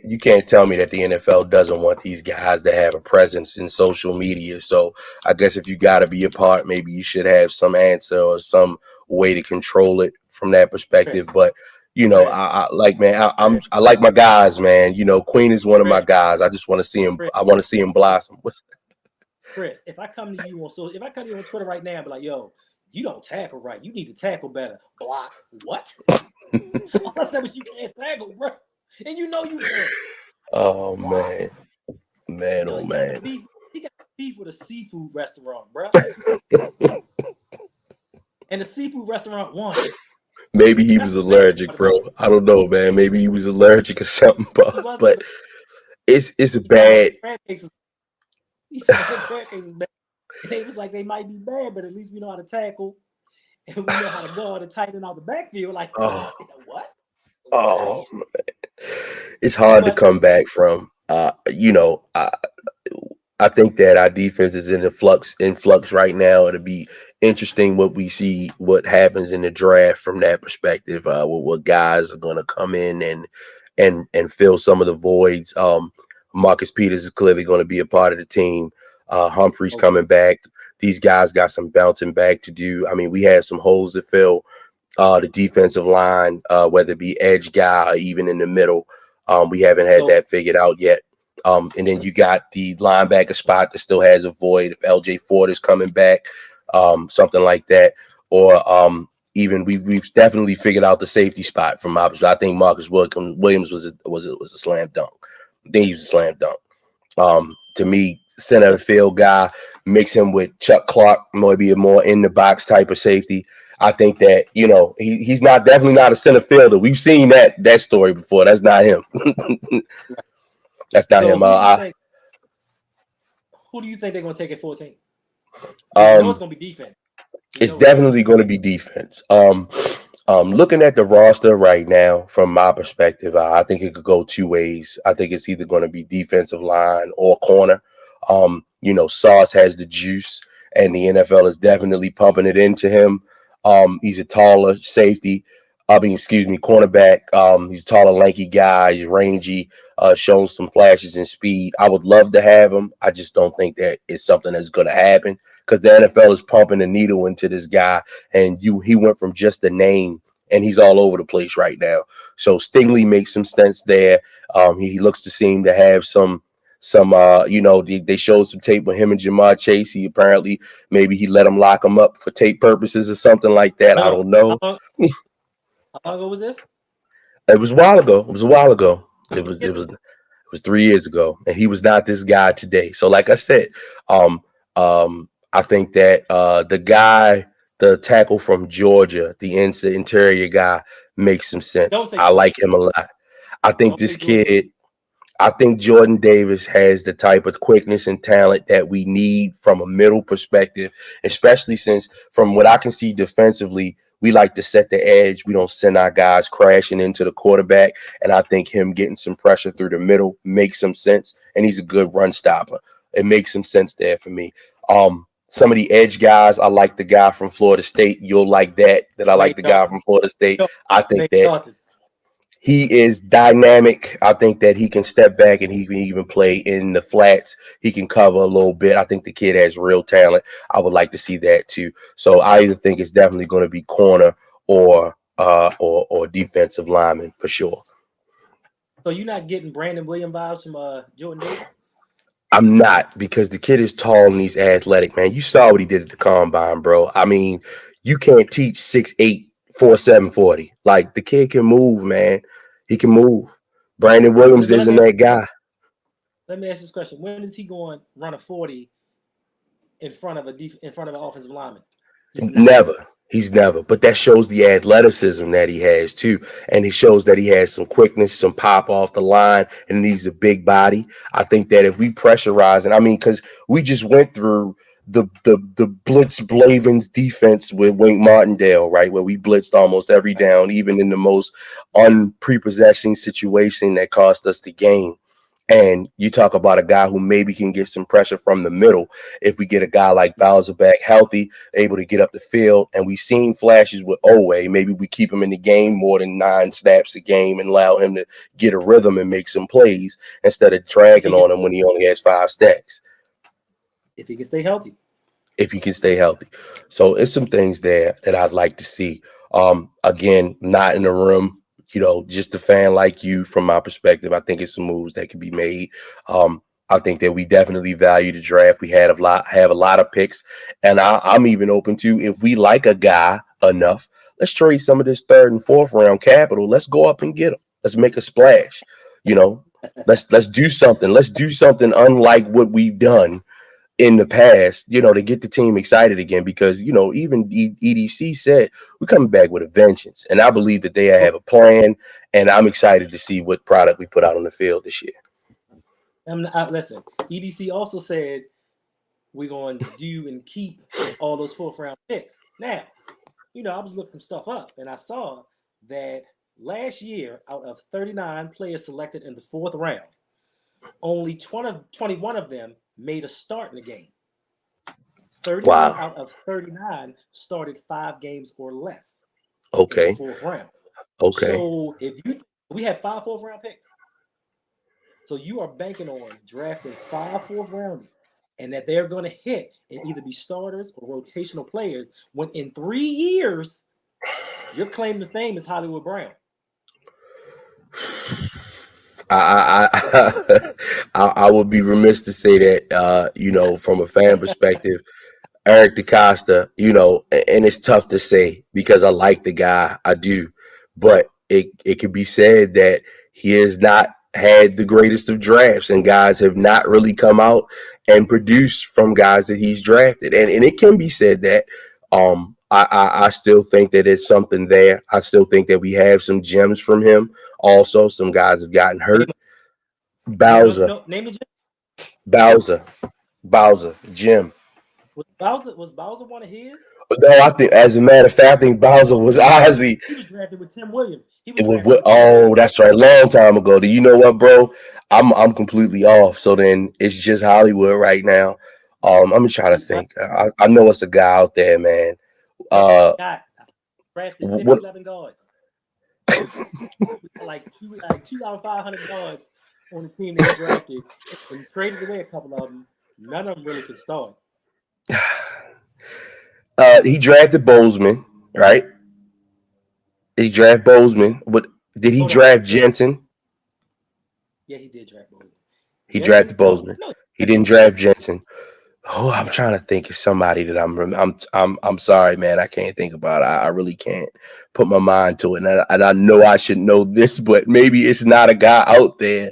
You can't tell me that the NFL doesn't want these guys to have a presence in social media. So I guess if you got to be a part, maybe you should have some answer or some way to control it from that perspective. But I like my guys, man. Queen is one of my guys. I just want to see him. I want to see him blossom. Chris, if I come to you on Twitter right now and be like, yo, you don't tackle right. You need to tackle better. Blocked. What? All I said was you can't tackle, bro. And you know you can. Oh, man. Man, oh, man. He got beef with a seafood restaurant, bro. And the seafood restaurant won. Maybe he was allergic, bro. I don't know, man. Maybe he was allergic or something, but it's a bad. He said crab cakes is bad. And it was like they might be bad, but at least we know how to tackle. And we know how to guard and tighten out the backfield. Like, what? Oh, man. It's hard to come back from. I think that our defense is in flux right now. It'll be interesting what happens in the draft from that perspective. What guys are going to come in and fill some of the voids. Marcus Peters is clearly going to be a part of the team. Humphrey's coming back. These guys got some bouncing back to do. We had some holes to fill. The defensive line, whether it be edge guy or even in the middle, we haven't had that figured out yet. And then you got the linebacker spot that still has a void. If LJ Ford is coming back, something like that, or even we've definitely figured out the safety spot from my perspective. I think Marcus Williams was a slam dunk. I think he was a slam dunk. To me, center of the field guy, mix him with Chuck Clark, maybe a more in the box type of safety. I think that, he's definitely not a center fielder. We've seen that story before. That's not him. That's not him. Who do you think they're going to take at 14? It's going to be defense. It's definitely going to be defense. Looking at the roster right now, from my perspective, I think it could go two ways. I think it's either going to be defensive line or corner. Sauce has the juice, and the NFL is definitely pumping it into him. He's a taller safety. Cornerback. He's a taller, lanky guy. He's rangy. shown some flashes in speed. I would love to have him. I just don't think that it's something that's going to happen because the NFL is pumping the needle into this guy, and he went from just a name and he's all over the place right now. So Stingley makes some sense there. He looks to seem to have some they showed some tape with him and Jamar Chase. He apparently maybe he let him lock him up for tape purposes or something like that. I No, don't know. how long ago was this? It was a while ago. It was a while ago. How It many was years it was ago? it was 3 years ago, and he was not this guy today. So, like I said, um, I think that the guy, the tackle from Georgia, the interior guy, makes some sense. Don't say I Georgia. like him a lot. I think Don't this say Georgia. kid. I think Jordan Davis has the type of quickness and talent that we need from a middle perspective, especially since, from what I can see defensively, we like to set the edge. We don't send our guys crashing into the quarterback. And I think him getting some pressure through the middle makes some sense. And he's a good run stopper. It makes some sense there for me. Some of the edge guys, I like the guy from Florida State. You'll like that I Lane like the guy Johnson. from Florida State. I think Lane that Johnson. he is dynamic. I think that he can step back and he can even play in the flats. He can cover a little bit. I think the kid has real talent. I would like to see that too. So I either think it's definitely going to be corner or defensive lineman for sure. So you're not getting Brandon Williams vibes from Jordan Davis? I'm not, because the kid is tall and he's athletic, man. You saw what he did at the combine, bro. I mean, you can't teach 6'8", 4'7", 40. Like, the kid can move, man. He can move. Brandon Williams But let isn't me that guy. let me ask you this question: when is he going to run a 40 in front of an offensive lineman? He's not. Never. He's never. But that shows the athleticism that he has too. And it shows that he has some quickness, some pop off the line, and he's a big body. I think that if we pressurize, and I mean, because we just went through the blitz Blavens defense with Wink Martindale, right? Where we blitzed almost every Right. down, even in the most unprepossessing situation that cost us the game. And you talk about a guy who maybe can get some pressure from the middle. If we get a guy like Bowser back healthy, able to get up the field, and we've seen flashes with Owe, maybe we keep him in the game more than 9 snaps a game and allow him to get a rhythm and make some plays instead of If dragging he can, on him when he only has 5 stacks. if he can stay healthy. If he can stay healthy. So it's some things there that I'd like to see. Again, not in the room, just a fan like you. From my perspective, I think it's some moves that can be made. I think that we definitely value the draft. We have a lot of picks, and I'm even open to, if we like a guy enough, let's trade some of this third and fourth round capital. Let's go up and get him. Let's make a splash. You know, let's do something. Let's do something unlike what we've done in the past, to get the team excited again, because, even EDC said we're coming back with a vengeance. And I believe that they So, have a plan, and I'm excited to see what product we put out on the field this year. listen, EDC also said we're going to do and keep all those fourth round picks. Now, I was looking some stuff up and I saw that last year, out of 39 players selected in the fourth round, only 21 of them made a start in the game. 31 Wow. out of 39 started 5 games or less in the Okay. fourth round. Okay. So we have 5 fourth round picks. So you are banking on drafting 5 fourth rounders and that they're going to hit and either be starters or rotational players when in 3 years your claim to fame is Hollywood Brown. I would be remiss to say that, from a fan perspective, Eric DeCosta, and it's tough to say because I like the guy, I do, but it can be said that he has not had the greatest of drafts, and guys have not really come out and produced from guys that he's drafted, and it can be said that. I still think that it's something there. I still think that we have some gems from him. Also, some guys have gotten hurt. Name, Bowser, name it. Bowser, Bowser, Jim. Was Bowser one of his? No, I think, as a matter of fact, I think Bowser was Ozzy. He was drafted with Tim Williams. He It was was, drafted with Tim oh, Williams. that's right, long time ago. Do you know what, bro? I'm completely off. So then it's just Hollywood right now. I'm gonna try to He was. think. I know it's a guy out there, man. Yeah, Uh, got drafted what? 50, 11 guards. Like two out of 500 guards on the team that he drafted and traded away a couple of them. None of them really can start. He drafted Bozeman, right? Did he draft Yeah. Bozeman? What did he Hold on. draft Jensen? Yeah, he did draft Bozeman. He Jensen? drafted No, Bozeman. no. He didn't draft Jensen. Oh, I'm trying to think of somebody that I'm sorry, man. I can't think about it. I really can't put my mind to it. And I know I should know this, but maybe it's not a guy out there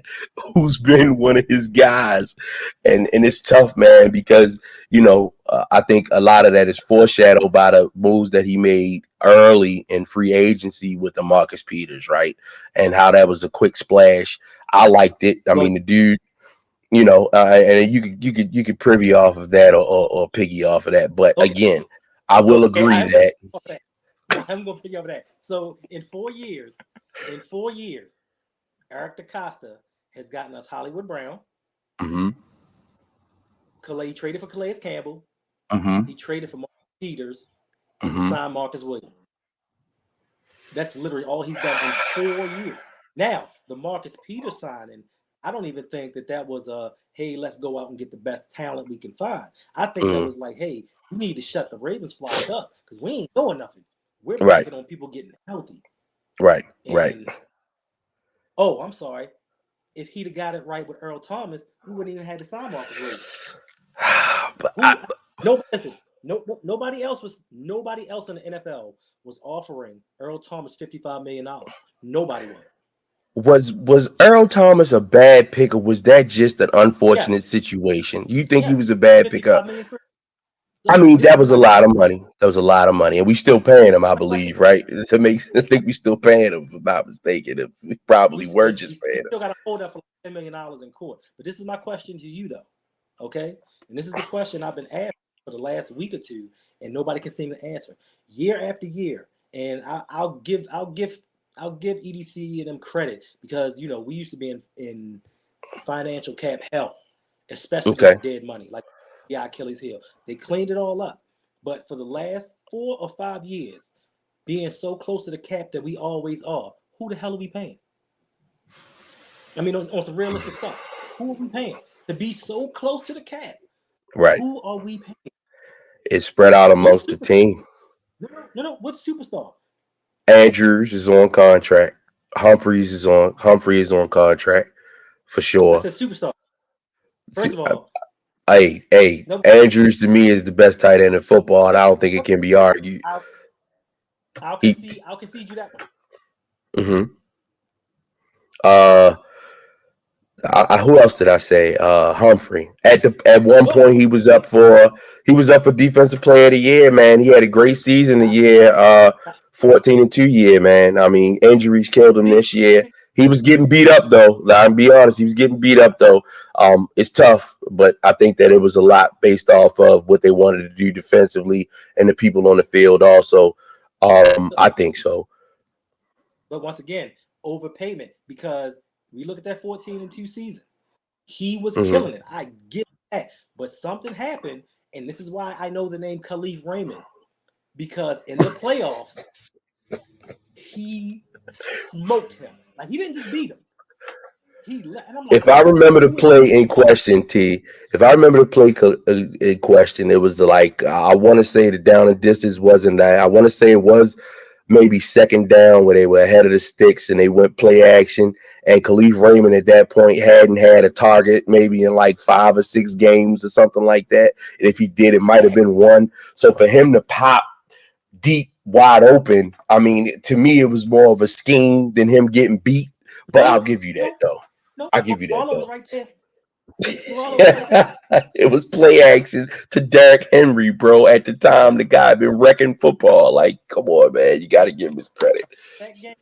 who's been one of his guys. And it's tough, man, because, I think a lot of that is foreshadowed by the moves that he made early in free agency with the Marcus Peters, right? And how that was a quick splash. I liked it. I Well, mean, the dude, and you could privy off of that or piggy off of that. But okay. again, I will Okay, agree I'm gonna that. pick off that. I'm gonna pick off that. So in 4 years, Eric DaCosta has gotten us Hollywood Brown. Mm-hmm, He traded for Calais Campbell. mm-hmm, He traded for Marcus Peters, and he mm-hmm. signed Marcus Williams. That's literally all he's done in 4 years. Now, the Marcus Peters signing, I don't even think that was a, hey, let's go out and get the best talent we can find. I think that Mm-hmm. was like, hey, we need to shut the Ravensflock up because we ain't doing nothing. We're Right, banking on people getting healthy. right, right. And, oh, I'm sorry. If he'd have got it right with Earl Thomas, we wouldn't even have to sign Marcus Williams. But Listen, nobody else in the NFL was offering Earl Thomas $55 million. Nobody was Earl Thomas a bad pick, or was that just an Yes, unfortunate situation? You think he yes. was a bad pickup? 55 million. I So mean, this that is was a my lot of money. That was a lot of money, and we still paying this is him, I my question. believe, right? I think we still paying him, if I'm not mistaken. If we probably were We just paying him. still got to hold up for like $10 million in court. But this is my question to you though. Okay? And this is the question I've been asked for the last week or two, and nobody can seem to answer. Year after year. And I'll give EDC and them credit because we used to be in financial cap hell, especially Okay. with dead money, like Achilles heel. They cleaned it all up. But for the last 4 or 5 years, being so close to the cap that we always are, who the hell are we paying? I mean, on some realistic stuff, who are we paying to be so close to the cap? Right. Who are we paying? It's spread out What amongst the superstar? team. No. What superstar? Andrews is on contract. Humphrey is on contract for I sure. said superstar. See, First of all, hey, no. Andrews to me is the best tight end in football, and I Okay, don't think it can be listen, argued. I'll He, concede you that one. mm-hmm. uh, who else did I say? Humphrey. At one Well, point, he was up for defensive player of the year. Man, he had a great season the year. 14-2 year, man. I mean, injuries killed him see, this year. He was getting beat up though. I'll be honest, he was getting beat up though. It's tough, but I think that it was a lot based off of what they wanted to do defensively and the people on the field also. I think so. but once again, overpayment because we look at that 14-2 season. He was Hmm. killing it. I get that. But something happened, and this is why I know the name Khalif Raymond. Because in the playoffs, he smoked him. Like he didn't just beat him. And I'm like, If I yo, remember the who is he? play in question, if I remember the play in question, it was like I want to say the down and distance wasn't that. I want to say it was maybe second down where they were ahead of the sticks and they went play action. And Khalif Raymond at that point hadn't had a target maybe in like 5 or 6 games or something like that. And if he did, it might have been one. So for him to pop deep, wide open, I mean, to me, it was more of a scheme than him getting beat. But I'll No, give you that no, though. no. I'll give you that Marlon was though. right there. Marlon was right there. It was play action to Derrick Henry, bro. At the time, But the guy been wrecking football. Like, come on, man. You got to give him his credit. that game,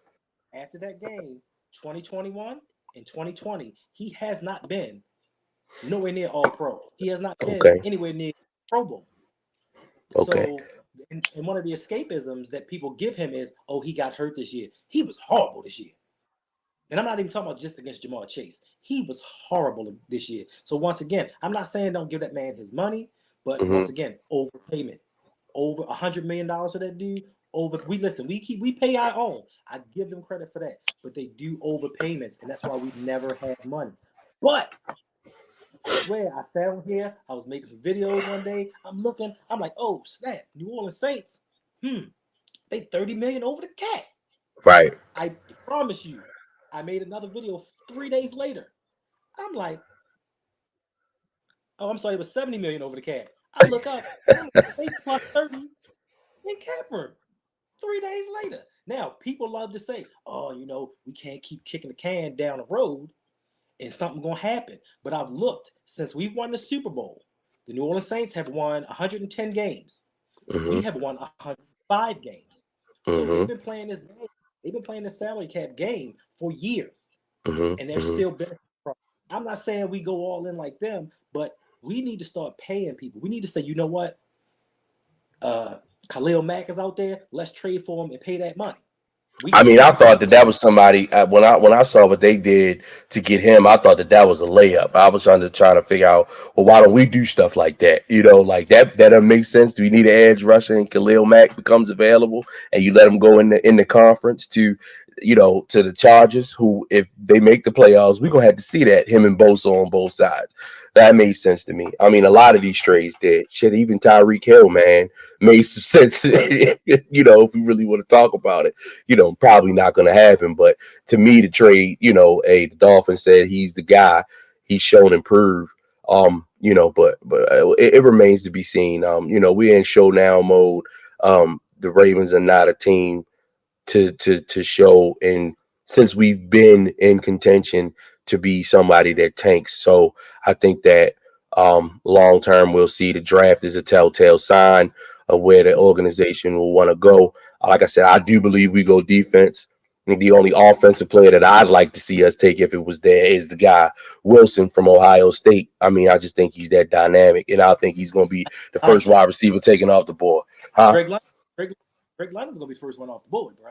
after that game, 2021 and 2020, he has not been nowhere near all pro. He has not been Okay. anywhere near Pro Bowl. Okay. So, and one of the escapisms that people give him is, oh, he got hurt this year. He was horrible this year. And I'm not even talking about just against Jamar Chase. He was horrible this year. So once again, I'm not saying don't give that man his money, but Hmm. once again, overpayment. Over $100 million for that dude. We pay our own. I give them credit for that, but they do overpayments, and that's why we never had money. But I swear, I sat on here. I was making some videos one day. I'm looking. I'm like, oh snap! New Orleans Saints. They 30 million over the cap. Right. I promise you. I made another video 3 days later. I'm like, oh, I'm sorry, it was 70 million over the cap. I look up. I'm like, they plus 30 in cap room. 3 days later. Now, people love to say, oh, we can't keep kicking the can down the road and something gonna happen. But I've looked since we've won the Super Bowl. The New Orleans Saints have won 110 games. We have won 105 games. So they've been playing this game. They've been playing this salary cap game for years, and they're still benefiting from it. I'm not saying we go all in like them, but we need to start paying people. We need to say, you know what? Khalil Mack is out there. Let's trade for him and pay that money. I We mean, I just thought need that to. that was somebody when I saw what they did to get him. I thought that that was a layup. I was trying to figure out, well, why don't we do stuff like that? Like that doesn't make sense. Do we need an edge rusher and Khalil Mack becomes available and you let him go in the conference to the Chargers, who if they make the playoffs, we're gonna have to see that him and Bosa on both sides. That made sense to me. I mean, a lot of these trades did. Shit, even Tyreek Hill, man, made some sense. If we really want to talk about it, probably not going to happen. But to me, the trade, the Dolphins said he's the guy. He's shown improved. But it remains to be seen. We're in showdown mode. The Ravens are not a team to show, and since we've been in contention to be somebody that tanks. So I think that long term we'll see the draft is a telltale sign of where the organization will want to go. Like I said, I do believe we go defense. The only offensive player that I'd like to see us take if it was there is the guy Wilson from Ohio State. I mean, I just think he's that dynamic, and I think he's going to be the I like first that. wide receiver taken off the board. Huh? Greg London. Greg London's gonna be the first one off the board, bro.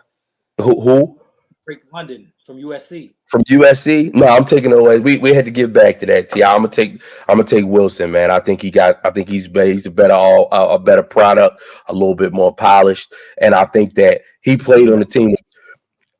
Who? Greg London from USC. From USC? No, I'm taking it away. We had to get back to that. T. I'm gonna take Wilson, man. I think he's a better a better product, a little bit more polished, and I think that he Is played he on not? the team.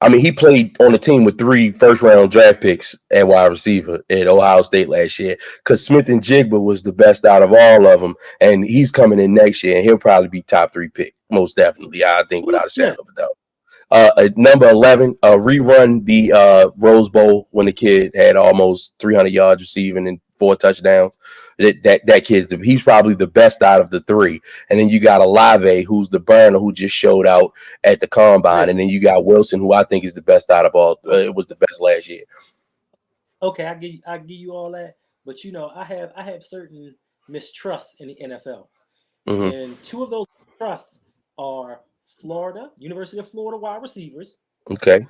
I mean, he played on the team with 3 first-round draft picks at wide receiver at Ohio State last year. Because Smith and Jigba was the best out of all of them, and he's coming in next year, and he'll probably be top 3 pick, most definitely. I think Who's without a shadow Smith? of a doubt. At number 11, rerun the Rose Bowl when the kid had almost 300 yards receiving and 4 touchdowns. That kid's he's probably the best out of the 3. And then you got Olave, who's the burner who just showed out at the combine. And Listen. then you got Wilson, who I think is the best out of all. Okay. It was the best last year. Okay. I give you all that, but I have certain mistrusts in the NFL, Hmm. and two of those trusts are Florida, University of Florida wide receivers, Okay.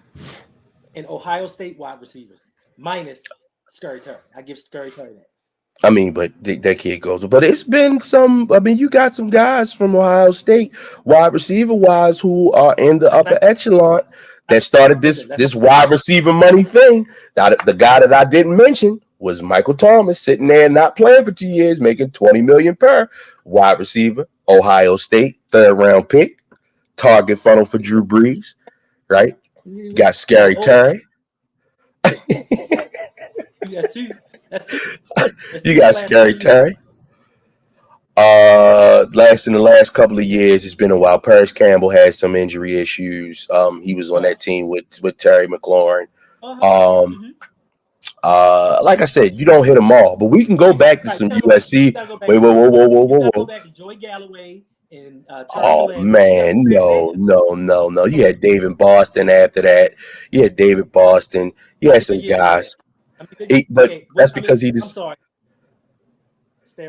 and Ohio State wide receivers, minus Scurry Terry. I give Scurry Terry that. I mean, but that kid goes. But it's been some. I mean, you got some guys from Ohio State, wide receiver wise, who are in the Let's upper not, echelon that started listen. Let's not. this wide receiver money thing. Now, the guy that I didn't mention was Michael Thomas, sitting there not playing for 2 years, making 20 million per wide receiver, Ohio State, 3rd-round pick, target funnel for Drew Brees. Right? Got You got Scary old stuff. Terry. That's two. That's two. That's You two in the got last couple Scary of years. Terry. In the last couple of years, it's been a while. Paris Campbell had some injury issues. He was on Uh that team with Terry McLaurin. huh. Um, Mm-hmm. like I said, you don't hit them all, but we can go You back to right. some You USC. gotta go back Wait, to whoa, Joy. whoa, whoa, whoa, You whoa, gotta go whoa. back to Joy Galloway and Terry Oh Glenn. You gotta man, go back no, there. no, no, no. You Okay. had David Boston after that. You had David Boston. You How had many good some years did he have? guys. But Okay. that's I mean, because he I'm just sorry.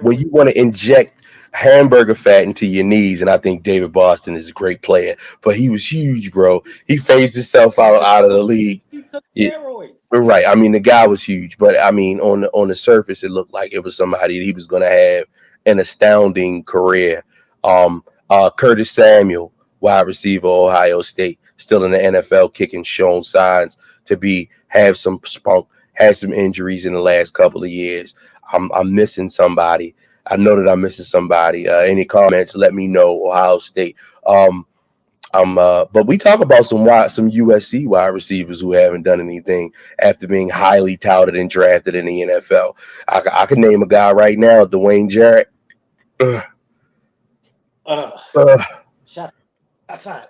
when you Steroids. want to inject hamburger fat into your knees, and I think David Boston is a great player, but he was huge, bro. He phased himself He out of took the league. he took Yeah, steroids. right. I mean, the guy was huge, but I mean, on the surface, it looked like it was somebody that he was going to have an astounding career. Curtis Samuel, wide receiver, Ohio State, still in the NFL, kicking, shown signs to be have some spunk, had some injuries in the last couple of years. I'm missing somebody. I know that I'm missing somebody. Any comments? Let me know. Ohio State. Um, But we talk about some USC wide receivers who haven't done anything after being highly touted and drafted in the NFL. I can name a guy right now, Dwayne Jarrett. Ugh, Uh, ugh, shots outside.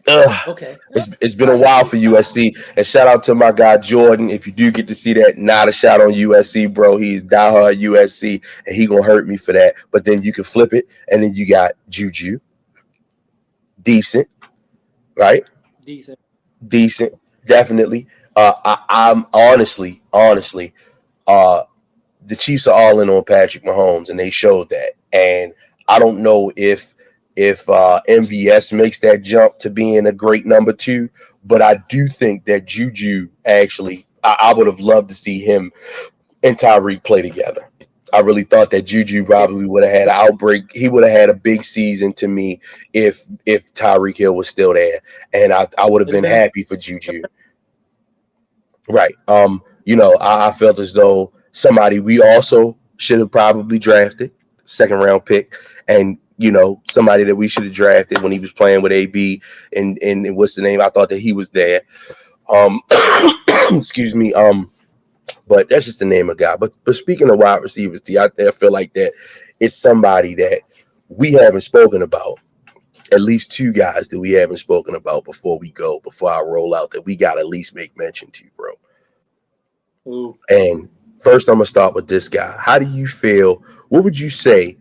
ugh. Okay. It's been All a right. while for USC. And shout out to my guy Jordan. If you do get to see that, not a shot on USC, bro. He's diehard USC, and he gonna hurt me for that. But then you can flip it, and then you got Juju, decent, right? Decent. Decent, definitely. I'm honestly, uh, the Chiefs are all in on Patrick Mahomes, and they showed that. And I don't know if MVS makes that jump to being a great number two, but I do think that Juju actually, I would have loved to see him and Tyreek play together. I really thought that Juju Yeah. probably would have had an outbreak. He would have had a big season to me if Tyreek Hill was still there, and I would have It'd have been been happy for Juju. Right. I felt as though somebody we also should have probably drafted, second round pick, and somebody that we should have drafted when he was playing with AB and what's the name? I thought that he was there. Um, excuse me. But that's just the name of guy. But speaking of wide receivers, I feel like that it's somebody that we haven't spoken about. At least two guys that we haven't spoken about before I roll out that we got to at least make mention to, bro. ooh. And first, I'm gonna start with this guy. How do you feel? What would you say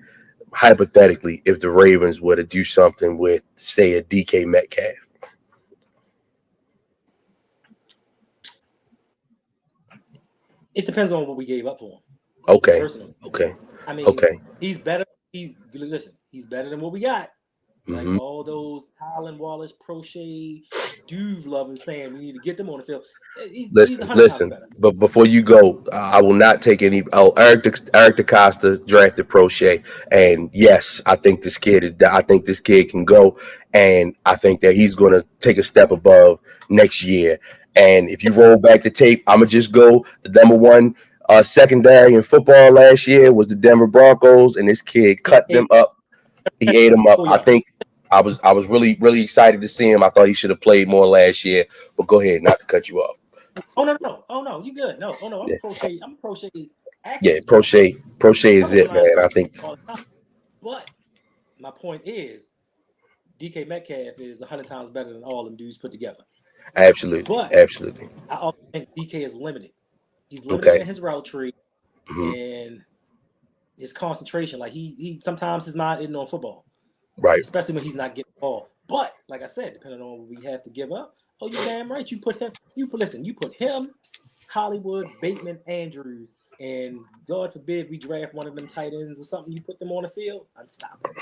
hypothetically if the Ravens were to do something with, say, a DK Metcalf? It depends on what we gave up for him. Okay, Personally, okay, I mean, okay. he's better. He's better than what we got. Like hmm all those Tylen Wallace, Prochet, Duve loving saying we need to get them on the field. He's Listen, 100 times listen. better. But before you go, I will not take any. Oh, Eric DeCosta drafted Prochet, and yes, I think this kid is. I think this kid can go, and I think that he's going to take a step above next year. And if you roll back the tape, I'm gonna just go. The number one secondary in football last year was the Denver Broncos, and this kid He cut them ate up. He ate them up. oh I yeah. think I was really excited to see him. I thought he should have played more last year. But go ahead, not to cut you off. Oh no. Oh no. You good? No. Oh no. I'm Yeah, a crochet. I'm a crochet yeah. accuracy fan. Prochet I'm is on it, line man. I football think all the time. But my point is, DK Metcalf is 100 times better than all them dudes put together. absolutely, But absolutely. I also think DK is limited. He's limited Okay. in his route tree hmm and his concentration. Like he sometimes is not in on football, Right. especially when he's not getting the ball. But like I said, depending on what we have to give up, oh, you damn right. You put him. You put him, Hollywood, Bateman, Andrews, and God forbid we draft one of them tight ends or something. You put them on the field, unstoppable.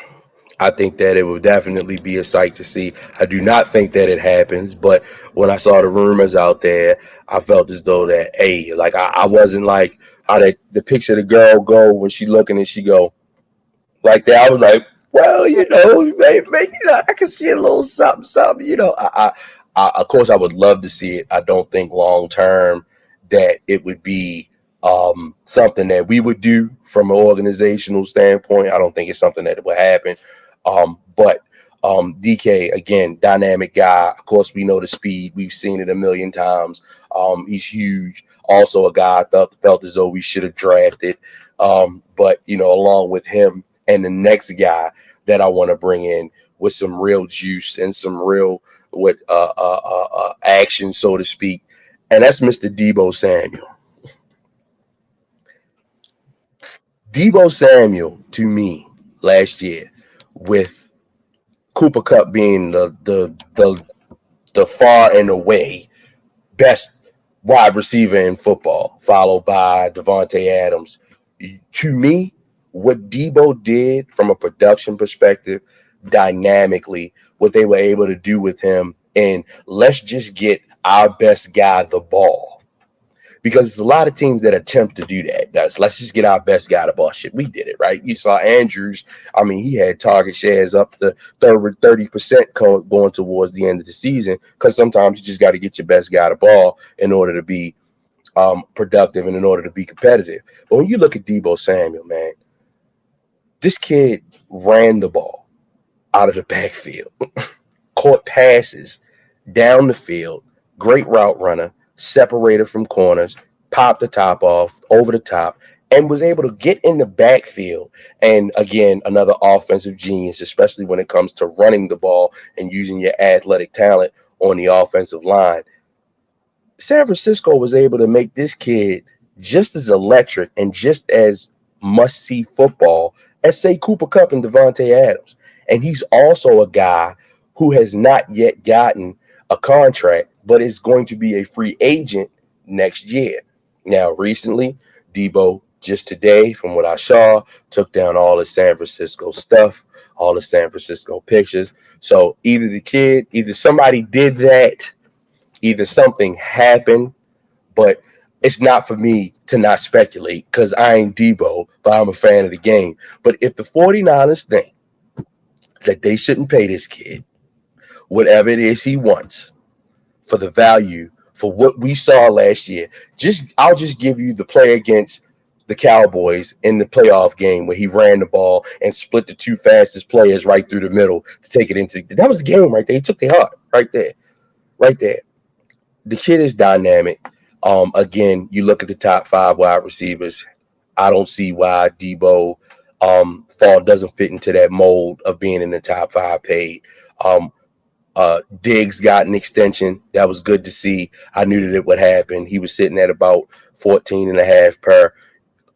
I think that it would definitely be a sight to see. I do not think that it happens, but when I saw the rumors out there, I felt as though that, hey, like I wasn't like how the picture of the girl go when she looking and she go, like that. I was like, well, I can see a little something, something. Of course, I would love to see it. I don't think long term that it would be something that we would do from an organizational standpoint. I don't think it's something that would happen. But DK again, dynamic guy. Of course, we know the speed. We've seen it a million times. He's huge. Also, a guy I felt as though we should have drafted. But along with him and the next guy that I want to bring in with some real juice and some real with action, so to speak, and that's Mr. Debo Samuel. Debo Samuel to me last year, with Cooper Cup being the far and away best wide receiver in football, followed by Devontae Adams. To me, what Debo did from a production perspective, dynamically, what they were able to do with him, and let's just get our best guy the ball. Because there's a lot of teams that attempt to do that. That's let's just get our best guy the ball. Shit, we did it, right? You saw Andrews. I mean, he had target shares up to 30% going towards the end of the season. Because sometimes you just got to get your best guy the ball in order to be productive and in order to be competitive. But when you look at Debo Samuel, man, this kid ran the ball out of the backfield, caught passes down the field, great route runner, separated from corners, popped the top off, over the top, and was able to get in the backfield. And again, another offensive genius, especially when it comes to running the ball and using your athletic talent on the offensive line. San Francisco was able to make this kid just as electric and just as must see football as, say, Cooper Kupp and Devontae Adams. And he's also a guy who has not yet gotten a contract, but is going to be a free agent next year. Now, recently, Debo, just today, from what I saw, took down all the San Francisco stuff, all the San Francisco pictures. So either somebody did that, either something happened, but it's not for me to not speculate because I ain't Debo, but I'm a fan of the game. But if the 49ers think that they shouldn't pay this kid whatever it is he wants for the value for what we saw last year, I'll just give you the play against the Cowboys in the playoff game where he ran the ball and split the two fastest players right through the middle to take it into. That was the game right there. He took their heart right there, right there. The kid is dynamic. Again, you look at the top 5 wide receivers. I don't see why Debo Fall doesn't fit into that mold of being in the top 5 paid. Diggs got an extension. That was good to see. I knew that it would happen. He was sitting at about 14 and a half per.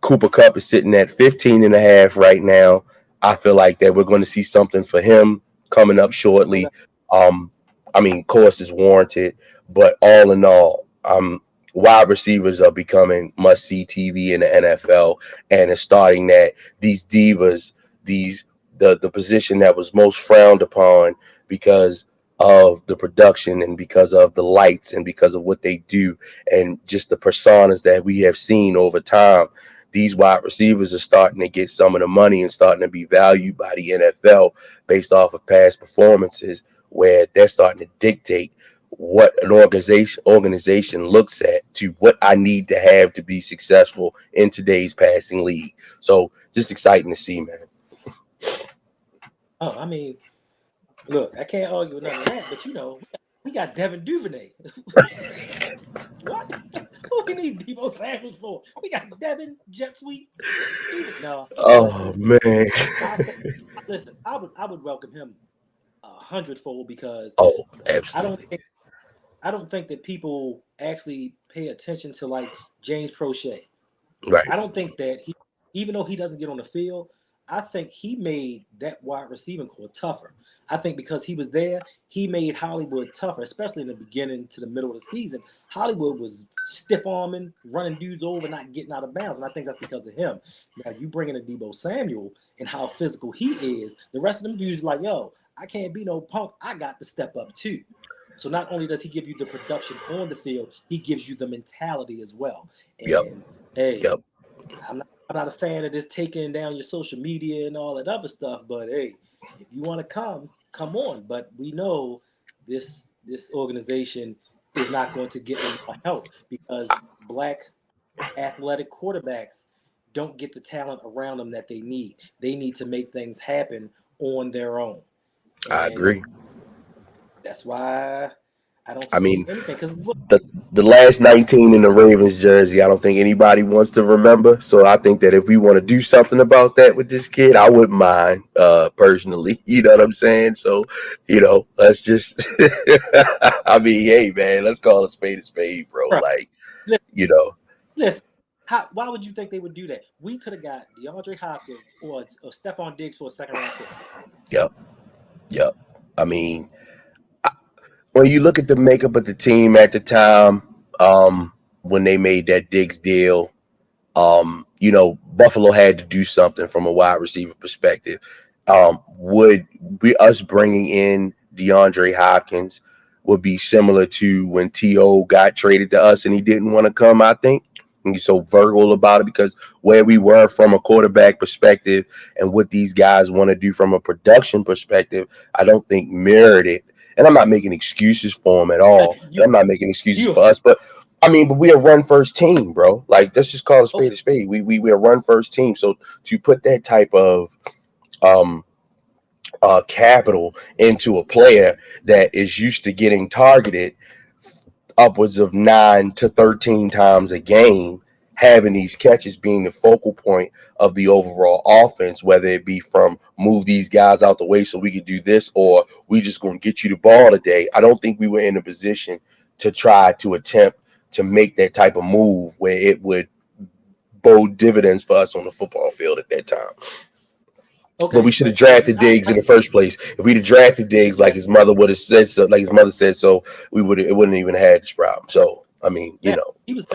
Cooper Kupp is sitting at 15 and a half right now. I feel like that we're going to see something for him coming up shortly. Of course, it's warranted, but all in all, wide receivers are becoming must-see TV in the NFL, and it's starting that these divas, the position that was most frowned upon because of the production and because of the lights and because of what they do and just the personas that we have seen over time. These wide receivers are starting to get some of the money and starting to be valued by the NFL based off of past performances, where they're starting to dictate what an organization looks at to what I need to have to be successful in today's passing league. So just exciting to see, man. Oh, I mean, look, I can't argue with none of that, but we got Devin Duvernay. What? Who we need Debo Samuel for? We got Devin Jet Sweep. No, but Oh man. listen, I would welcome him 100-fold because Oh, I don't absolutely. think I don't think that people actually pay attention to like James Prochet. Right. I don't think that even though he doesn't get on the field, I think he made that wide receiving core tougher. I think because he was there, he made Hollywood tougher, especially in the beginning to the middle of the season. Hollywood was stiff arming, running dudes over, not getting out of bounds, and I think that's because of him. Now you bring in a Debo Samuel and how physical he is. The rest of them dudes are like, yo, I can't be no punk. I got to step up too. So not only does he give you the production on the field, he gives you the mentality as well. Yep. And hey, Yep. I'm not a fan of this taking down your social media and all that other stuff. But hey, if you want to come on. But we know this organization is not going to get any more help because black athletic quarterbacks don't get the talent around them that they need. They need to make things happen on their own. I And agree. that's why I don't I foresee mean, anything. Because look, the the last 19 in the Ravens jersey, I don't think anybody wants to remember. So I think that if we want to do something about that with this kid, I wouldn't mind personally. You know what I'm saying? So, let's just I mean, hey man, let's call a spade, bro. bro, Like, li- you know, listen, why would you think they would do that? We could have got DeAndre Hopkins or Stephon Diggs for a second round pick. yep, yep. I mean, when you look at the makeup of the team at the time, when they made that Diggs deal, Buffalo had to do something from a wide receiver perspective. Would be us bringing in DeAndre Hopkins would be similar to when T.O. got traded to us and he didn't want to come, I think. And he's so verbal about it because where we were from a quarterback perspective and what these guys want to do from a production perspective, I don't think mirrored it. And I'm not making excuses for him at all. And You I'm not making excuses you for us, but but we're a run first team, bro. Like, let's just call a spade okay? a spade. We're a run first team. So to put that type of um capital into a player that is used to getting targeted upwards of 9 to 13 times a game, having these catches being the focal point of the overall offense, whether it be from move these guys out the way so we could do this, or we just going to get you the ball today. I don't think we were in a position to try to attempt to make that type of move where it would bow dividends for us on the football field at that time. But we Okay, should have but drafted Diggs in the first place. If we'd have drafted Diggs like yeah. his mother would have said so, like his mother said so, we would it wouldn't even have had this problem. So I mean, Now he was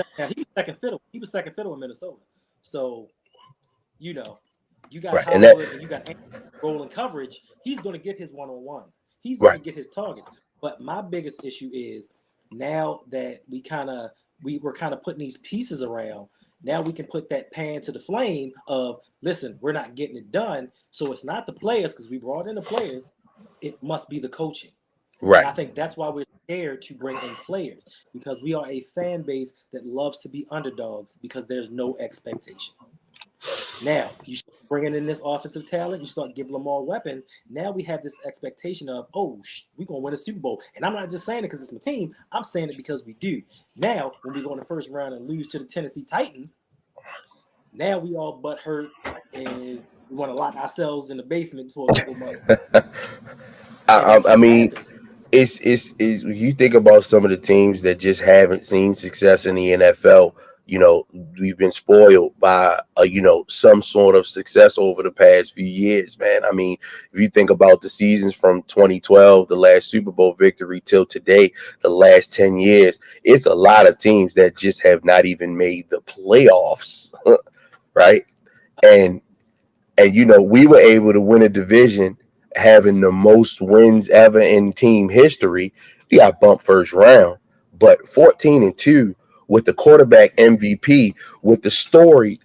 second fiddle. He was second fiddle in Minnesota. So you know, you got right, and that Hollywood and you got Anderson rolling coverage. He's going to get his one-on-ones. He's going right, to get his targets. But my biggest issue is now that we were kind of putting these pieces around. Now we can put that pan to the flame of listen, we're not getting it done. So it's not the players because we brought in the players. It must be the coaching. And right. I think that's why we're scared to bring in players because we are a fan base that loves to be underdogs because there's no expectation. Now you start bringing in this offensive talent, you start giving them more weapons. Now we have this expectation of, oh, we're gonna win a Super Bowl, and I'm not just saying it because it's my team. I'm saying it because we do. Now, when we go in the first round and lose to the Tennessee Titans, now we all butt hurt and we want to lock ourselves in the basement for a couple months, and that's I what mean, happens. it's you think about some of the teams that just haven't seen success in the NFL. You know, we've been spoiled by some sort of success over the past few years, man. I mean, if you think about the seasons from 2012, the last Super Bowl victory, till today, the last 10 years, it's a lot of teams that just have not even made the playoffs, right? And we were able to win a division having the most wins ever in team history. We got bumped first round, but 14-2 with the quarterback MVP, with the storied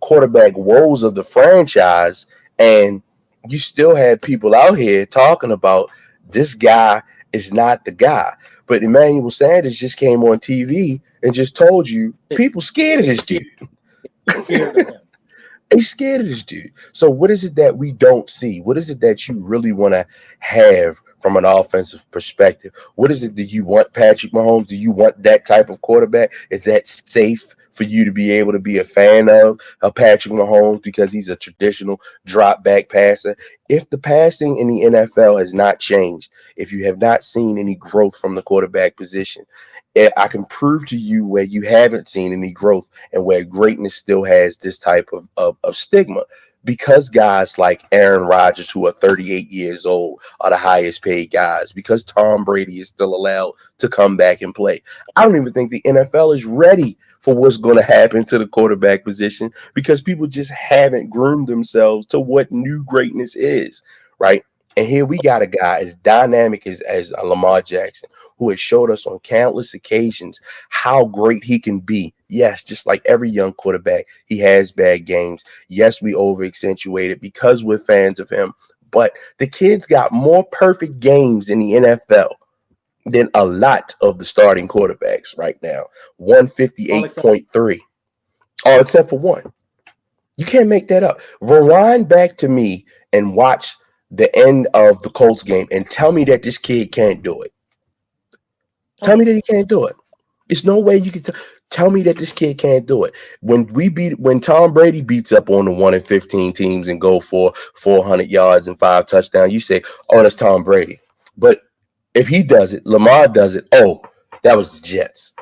quarterback woes of the franchise, and you still had people out here talking about this guy is not the guy. But Emmanuel Sanders just came on TV and just told you people scared of They this scared, dude. scared of him. They scared of this dude. So what is it that we don't see? What is it that you really want to have from an offensive perspective? What is it that you want, Patrick Mahomes? Do you want that type of quarterback? Is that safe for you to be able to be a fan of Patrick Mahomes because he's a traditional drop back passer? If the passing in the NFL has not changed, if you have not seen any growth from the quarterback position, I can prove to you where you haven't seen any growth and where greatness still has this type of stigma, because guys like Aaron Rodgers, who are 38 years old, are the highest paid guys, because Tom Brady is still allowed to come back and play. I don't even think the NFL is ready for what's going to happen to the quarterback position because people just haven't groomed themselves to what new greatness is, right? And here we got a guy as dynamic as Lamar Jackson, who has showed us on countless occasions how great he can be. Yes, just like every young quarterback, he has bad games. Yes, we over accentuate it because we're fans of him. But the kid's got more perfect games in the NFL than a lot of the starting quarterbacks right now. All except 158.3, all except for one. You can't make that up. Rewind back to me and watch the end of the Colts game and tell me that this kid can't do it. Tell me okay. that he can't do it. There's no way you can tell me that this kid can't do it. When Tom Brady beats up on the 1-15 teams and go for 400 yards and 5 touchdowns, you say, "Oh, that's Tom Brady." But if he does it, Lamar does it. Oh, that was the Jets.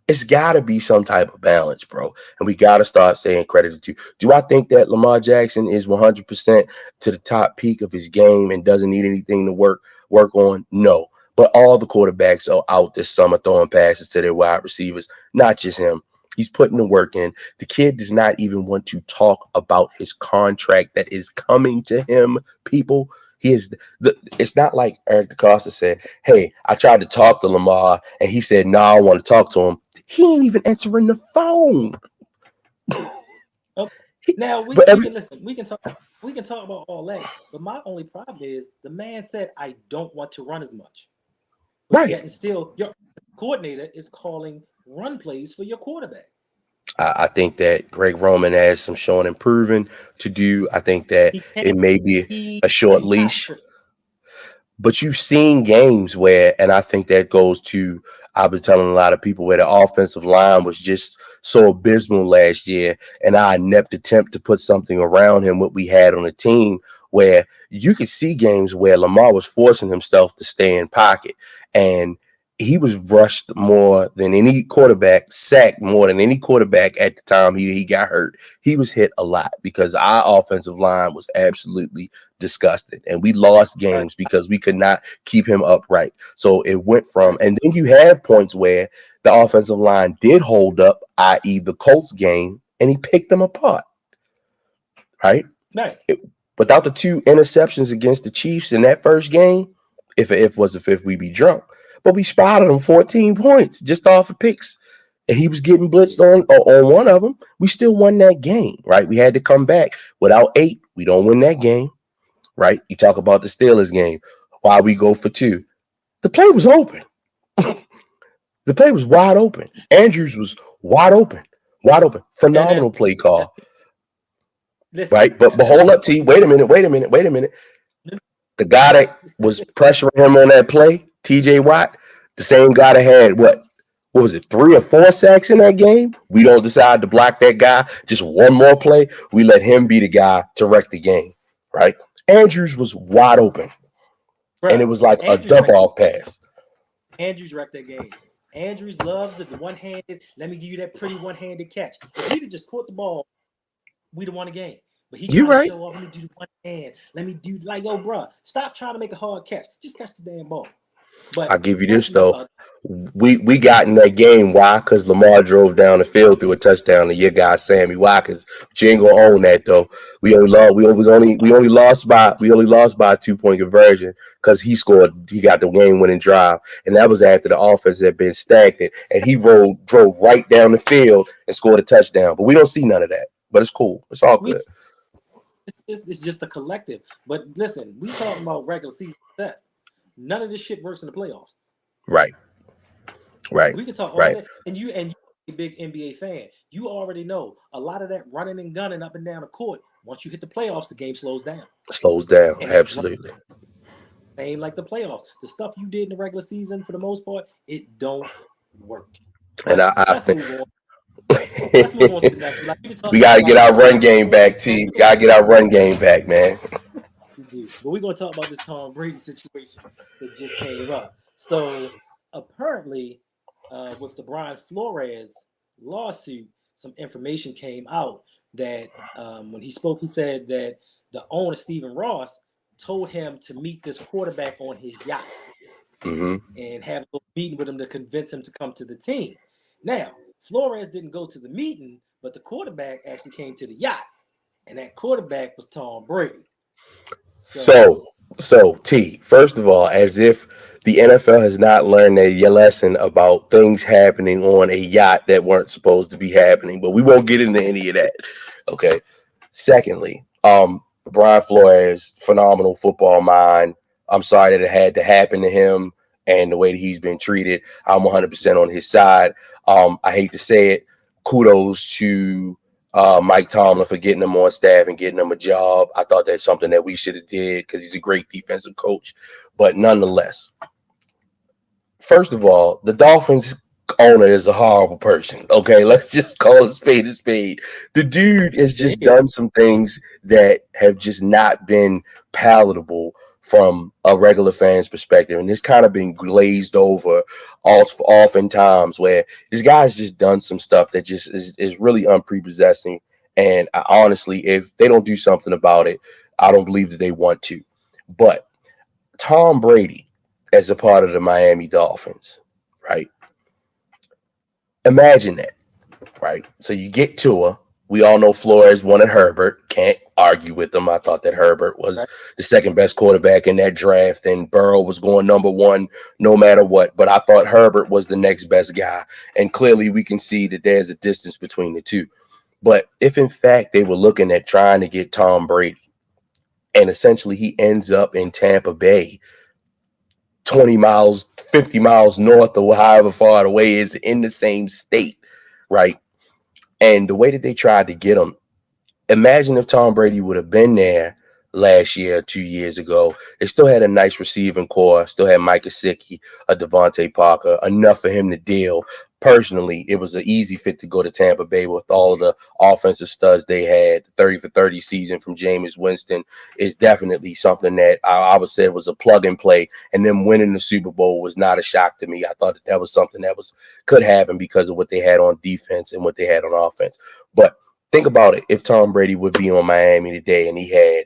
It's got to be some type of balance, bro. And we got to start saying credit to you. Do I think that Lamar Jackson is 100% to the top peak of his game and doesn't need anything to work on? No. But all the quarterbacks are out this summer throwing passes to their wide receivers, not just him. He's putting the work in. The kid does not even want to talk about his contract that is coming to him, people. He is it's not like Eric DeCosta said, "Hey, I tried to talk to Lamar and he said, no, I want to talk to him." He ain't even answering the phone. Okay. Now But we every can listen. We can talk about all that. But my only problem is the man said I don't want to run as much. But right, yet and still your coordinator is calling run plays for your quarterback. I think that Greg Roman has some showing and proving to do. I think that He can it may be a but short he got leash. But you've seen games where, and I think that goes to, I've been telling a lot of people where the offensive line was just so abysmal last year, and our inept attempt to put something around him, what we had on the team, where you could see games where Lamar was forcing himself to stay in pocket, and he was rushed more than any quarterback, sacked more than any quarterback at the time he got hurt. He was hit a lot because our offensive line was absolutely disgusted, and we lost right, games because we could not keep him upright. So it went from, right, and then you have points where the offensive line did hold up, i.e., the Colts game, and he picked them apart, right? right. Without the two interceptions against the Chiefs in that first game, if was a fifth, we'd be drunk. But we spotted him 14 points just off of picks. And he was getting blitzed Yeah. on one of them. We still won that game, right? We had to come back. Without 8, we don't win that game, right? You talk about the Steelers game. Why we go for 2? The play was open. The play was wide open. Andrews was wide open. Wide open. And Phenomenal play that's call, listen, right? But that's hold what up, T. Wait a minute. Wait a minute. Wait a minute. The guy that was pressuring him on that play, TJ Watt, the same guy that had what was it, 3 or 4 sacks in that game? We don't decide to block that guy. Just one more play. We let him be the guy to wreck the game, right? Andrews was wide open, and it bruh, was like a Andrews dump off pass. Andrews wrecked that game. Andrews loves the one-handed. Let me give you that pretty one-handed catch. If he'd have just caught the ball, we'd have won the game. But he You trying to right. show off. Let me do the one hand. Let me do like, oh, bro, stop trying to make a hard catch. Just catch the damn ball. I'll But give you that's this enough though. about. We got in that game. Why? Because Lamar drove down the field through a touchdown to your guy Sammy Watkins. But you ain't gonna own that though. We only lost. We only lost by a 2-point conversion because he scored. He got the game winning drive, and that was after the offense had been stagnant, and he drove right down the field and scored a touchdown. But we don't see none of that. But it's cool. It's all We good. it's just a collective. But listen, we talking about regular season success. None of this shit works in the playoffs. Right. Right. We can talk all Right. day, and you a big NBA fan. You already know a lot of that running and gunning up and down the court. Once you hit the playoffs, the game slows down, Slows down. and it Absolutely. same like the playoffs. The stuff you did in the regular season, for the most part, it don't work. And But I let's think. move on. Let's move on to the next one. Like we can talk We about got a to get lot of our different run things. game back, T. We got to get our run game back, man. We do, but we're gonna talk about this Tom Brady situation that just came up. So apparently, with the Brian Flores lawsuit, some information came out that when he spoke, he said that the owner Stephen Ross told him to meet this quarterback on his yacht Hmm. and have a meeting with him to convince him to come to the team. Now, Flores didn't go to the meeting, but the quarterback actually came to the yacht, and that quarterback was Tom Brady. So So T. First of all, as if the NFL has not learned a lesson about things happening on a yacht that weren't supposed to be happening, but we won't get into any of that. Okay. Secondly, Brian Flores, phenomenal football mind. I'm sorry that it had to happen to him and the way that he's been treated. I'm 100% on his side. I hate to say it. Kudos to Mike Tomlin for getting him on staff and getting him a job. I thought that's something that we should have did because he's a great defensive coach. But nonetheless, first of all, the Dolphins owner is a horrible person. Okay, let's just call a spade a spade. The dude has yeah, just done some things that have just not been palatable from a regular fan's perspective, and it's kind of been glazed over oftentimes where this guy's just done some stuff that just is really unprepossessing. And honestly, if they don't do something about it, I don't believe that they want to. But Tom Brady as a part of the Miami Dolphins, right? Imagine that, right? So you get Tua. We all know Flores wanted Herbert. Can't argue with them. I thought that Herbert was right. the second best quarterback in that draft, and Burrow was going number one no matter what. But I thought Herbert was the next best guy. And clearly we can see that there's a distance between the two. But if in fact they were looking at trying to get Tom Brady, and essentially he ends up in Tampa Bay, 20 miles, 50 miles north or however far away is in the same state, right? And the way that they tried to get him, imagine if Tom Brady would have been there last year, 2 years ago. They still had a nice receiving core, still had Mike Gesicki, a Devontae Parker, enough for him to deal. Personally, it was an easy fit to go to Tampa Bay with all of the offensive studs they had. The 30 for 30 season from Jameis Winston is definitely something that I would say was a plug and play. And them winning the Super Bowl was not a shock to me. I thought that was something that could happen because of what they had on defense and what they had on offense. But think about it. If Tom Brady would be on Miami today and he had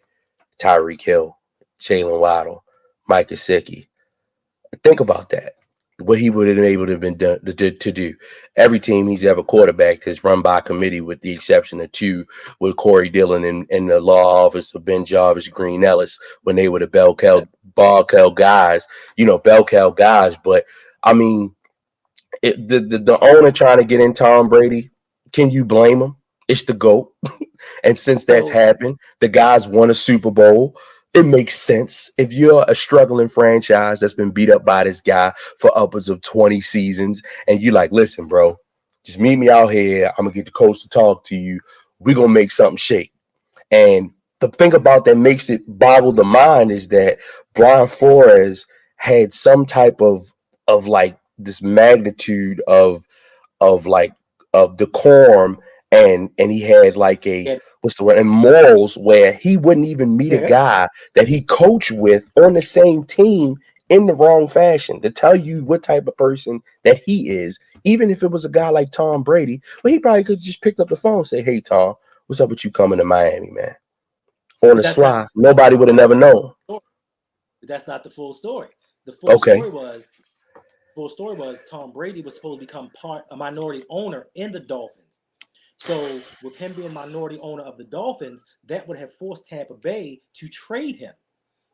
Tyreek Hill, Jalen Waddle, Mike Gesicki, think about that. What he would have been able to have been done to do. Every team he's ever quarterbacked is run by committee, with the exception of two, with Corey Dillon and the law office of Ben Jarvis, Green Ellis, when they were the ball cow guys, bell cow guys. But I mean, the owner trying to get in Tom Brady, can you blame him? It's the GOAT. And since that's So happened, the guys won a Super Bowl. It makes sense. If you're a struggling franchise that's been beat up by this guy for upwards of 20 seasons, and you like, listen, bro, just meet me out here. I'm gonna get the coach to talk to you. We're gonna make something shake. And the thing about that makes it boggle the mind is that Brian Flores had some type of like this magnitude of like of decorum, and he has like a, yeah, what's the word, and morals, where he wouldn't even meet a yeah, guy that he coached with on the same team in the wrong fashion, to tell you what type of person that he is. Even if it was a guy like Tom Brady, well, he probably could have just picked up the phone and say, hey Tom, what's up with you coming to Miami, man? On but the that's not sly, nobody would have never known. the story. That's not the full story. The Okay. full story was Tom Brady was supposed to become a minority owner in the Dolphins. So with him being minority owner of the Dolphins, that would have forced Tampa Bay to trade him,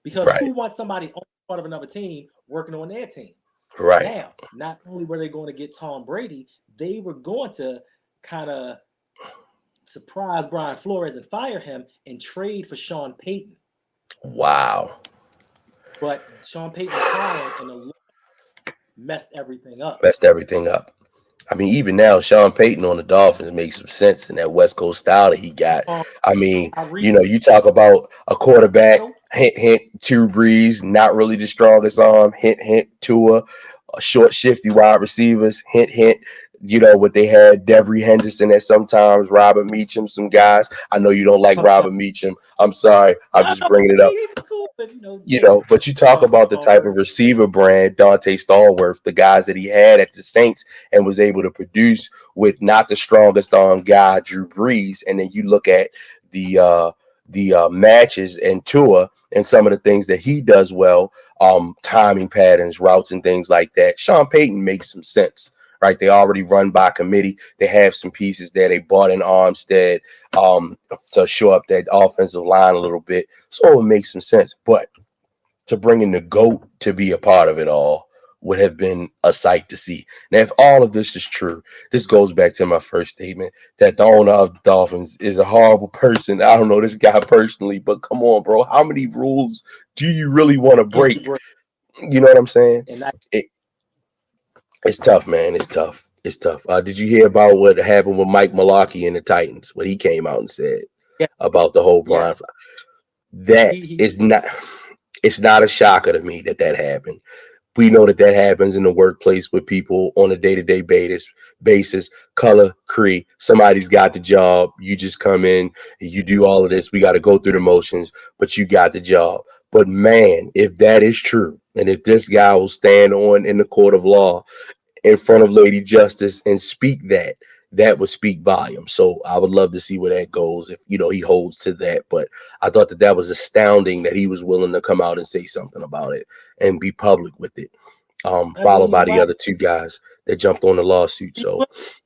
because Right. who wants somebody part of another team working on their team? Right. Now, not only were they going to get Tom Brady, they were going to kind of surprise Brian Flores and fire him and trade for Sean Payton. Wow. But Sean Payton retiring and the messed everything up. Messed everything up. I mean, even now, Sean Payton on the Dolphins makes some sense in that West Coast style that he got. Um, I mean, I you talk about a quarterback, Seattle, hint, hint, Drew Brees, not really the strongest arm, hint, hint, Tua, short, shifty wide receivers, hint, hint. What they had, Devery Henderson at sometimes, Robert Meacham, some guys. I know you don't like I'm sorry. Robert Meacham. I'm sorry. I'm No, just bringing it he up. was cool, but hey, But you talk about the type of Murphy. receiver brand, Dante Stallworth, the guys that he had at the Saints and was able to produce with not the strongest arm guy, Drew Brees. And then you look at the matches and Tua and some of the things that he does well, timing patterns, routes, and things like that. Sean Payton makes some sense. Right, they already run by committee. They have some pieces there. They bought in Armstead to show up that offensive line a little bit, so it makes some sense. But to bring in the GOAT to be a part of it all would have been a sight to see. Now, if all of this is true, this goes back to my first statement that the owner of the Dolphins is a horrible person. I don't know this guy personally, but come on, bro. How many rules do you really want to Can break? you break? You know what I'm saying? And I, It, it's tough, man. It's tough. It's tough. Did you hear about what happened with Mike Mularkey and the Titans? What he came out and said yeah, about the whole Brian? yes, That he is not. It's not a shocker to me that happened. We know that happens in the workplace with people on a day-to-day basis. Color, creed. Somebody's got the job. You just come in, you do all of this. We got to go through the motions, but you got the job. But man, if that is true, and if this guy will stand on in the court of law in front of Lady Justice and speak that would speak volumes. So I would love to see where that goes if he holds to that. But I thought that was astounding that he was willing to come out and say something about it and be public with it. I Followed mean, by the why other two guys that jumped on the lawsuit. Steve So Wilkes,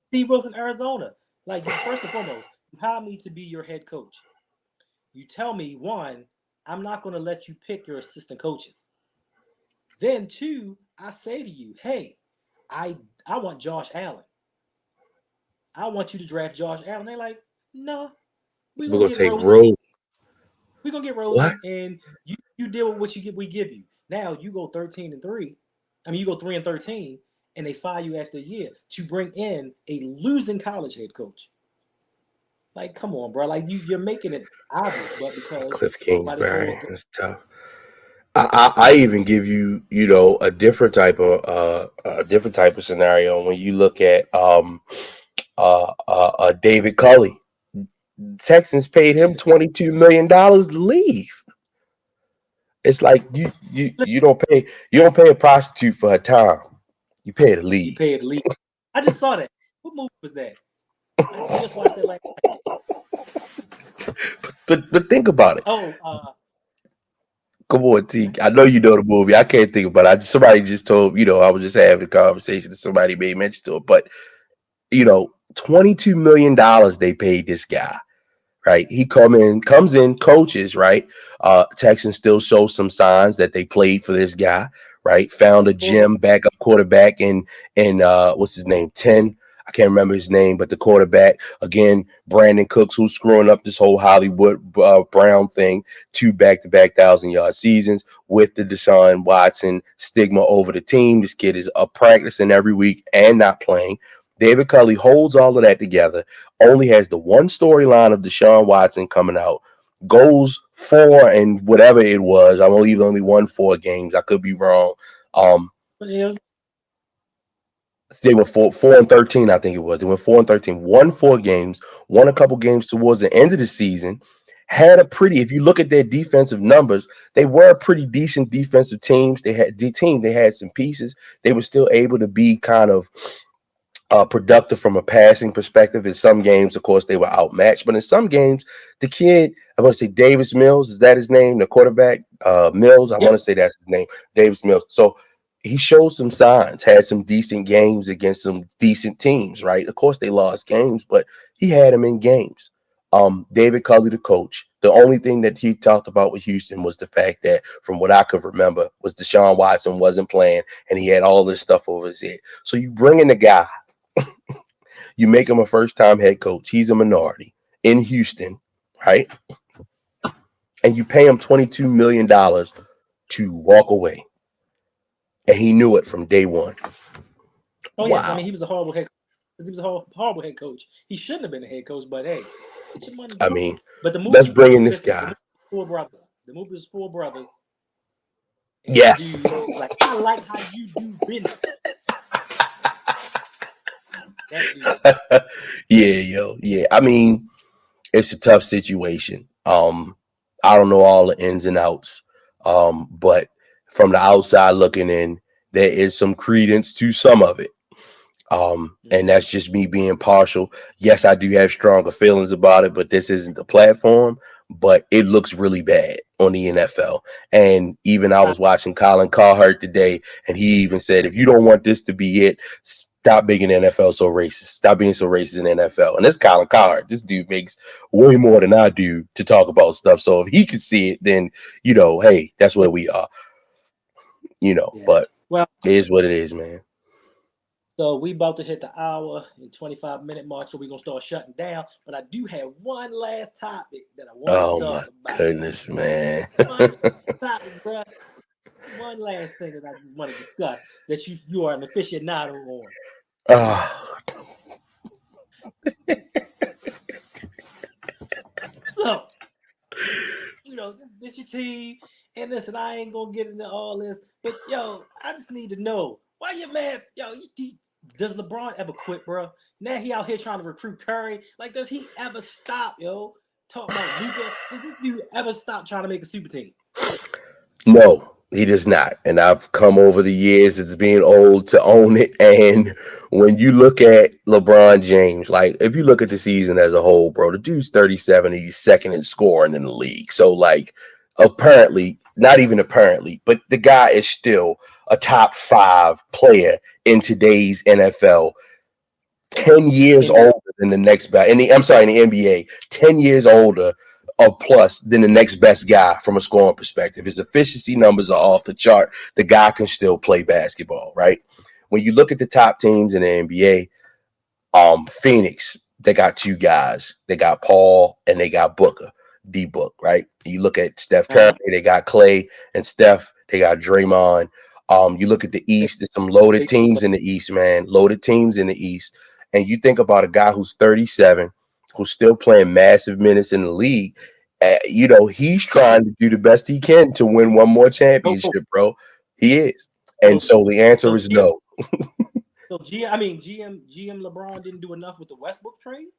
Steve Wilkes in Arizona? Like, first and foremost, you hire me to be your head coach. You tell me, one, I'm not going to let you pick your assistant coaches. Then two, I say to you, hey, I I want Josh Allen. I want you to draft Josh Allen. They're like, no, we're we're gonna gonna get take Rosen. Rose. We're gonna get What? Rosen, and you deal with what we give you. Now you go 13-3. I mean, you go 3-13, and they fire you after a year to bring in a losing college head coach. Like, come on, bro. Like you're making it obvious, but because Cliff nobody Kingsbury. holds the That's tough. I even give you, a different type of scenario when you look at David Culley. Texans paid him $22 million to leave. It's like you don't pay a prostitute for her time. You pay her to you leave. pay it to leave. I just saw that. What movie was that? I just watched that last night. But think about it. Oh, Come on, T. I I can't know think. you know the movie. I can't think about it. Somebody just told, I was just having a conversation and somebody made mention to it. But, $22 million they paid this guy, right? He comes in, coaches, right? Texans still show some signs that they played for this guy, right? Found a Four gym backup quarterback in what's his name? 10. I can't remember his name, but the quarterback, again, Brandon Cooks, who's screwing up this whole Hollywood Brown thing, 2 back-to-back 1,000-yard seasons with the Deshaun Watson stigma over the team. This kid is up practicing every week and not playing. David Culley holds all of that together, only has the one storyline of Deshaun Watson coming out, goes 4 and whatever it was. I believe only won 4 games. I could be wrong. yeah, They were 4-13, I think it was. They went 4-13, won 4 games, won a couple games towards the end of the season. Had a pretty, if you look at their defensive numbers, they were a pretty decent defensive teams. They had some pieces. They were still able to be kind of productive from a passing perspective. In some games, of course, they were outmatched, but in some games, the kid, I want to say Davis Mills, is that his name? The quarterback, Mills, I want yep. to say that's his name, Davis Mills. So he showed some signs, had some decent games against some decent teams, right? Of course, they lost games, but he had them in games. David Culley, the coach, the only thing that he talked about with Houston was the fact that, from what I could remember, was Deshaun Watson wasn't playing and he had all this stuff over his head. So you bring in the guy, you make him a first-time head coach. He's a minority in Houston, right? And you pay him $22 million to walk away. And he knew it from day one. Oh yes, I Wow. mean he was a horrible head. He was a horrible head coach. He shouldn't have been a head coach, but hey, get your money, I bro. mean, But the let's movie, bring in this listen, the guy. movie was Four Brothers. The movie was Four Brothers, and the Yes. dude was like, "I like how you do business." That dude. Yeah, yo. Yeah. I mean, it's a tough situation. I don't know all the ins and outs. But from the outside looking in, there is some credence to some of it. And Mm-hmm. that's just me being partial. Yes, I do have stronger feelings about it, but this isn't the platform. But it looks really bad on the NFL. And even I was watching Colin Cowherd today, and he even said, if you don't want this to be it, stop making the NFL so racist. Stop being so racist in the NFL. And this Colin Cowherd, this dude makes way more than I do to talk about stuff. So if he could see it, then, hey, that's where we are, Yeah. but Well, it is what it is, man. so we about to hit the hour and 25-minute mark, so we're gonna start shutting down. But I do have one last topic that I wanted to Oh my talk about. goodness, man. One topic, bro. One last thing that I just want to discuss that you are an aficionado on. Oh, So, this your team. And listen, I ain't gonna get into all this, but yo, I just need to know why you mad. Yo, does LeBron ever quit, bro? Now he out here trying to recruit Curry. Like, does he ever stop, yo? Talking about Luka. Does this dude ever stop trying to make a super team? no, he does not. And I've come over the years, it's being old to own it. And when you look at LeBron James, like if you look at the season as a whole, bro, the dude's 37, he's second in scoring in the league. So like apparently, not even apparently, but the guy is still a top 5 player in today's NFL. 10 years NBA. older than the next best. In the NBA, 10 years older or plus than the next best guy from a scoring perspective. His efficiency numbers are off the chart. The guy can still play basketball, right? When you look at the top teams in the NBA, Phoenix, they got 2 guys. They got Paul and they got Booker, D Book, right? You look at Steph Curry, Uh-huh. they got Clay and Steph, they got Draymond. You look at the They, East, there's some loaded they teams in the East, man. Loaded teams in the East. And you think about a guy who's 37, who's still playing massive minutes in the league. He's trying to do the best he can to win one more oh, championship, bro. He is. And so so the answer so is GM, no. so GM, I mean GM LeBron didn't do enough with the Westbrook trade.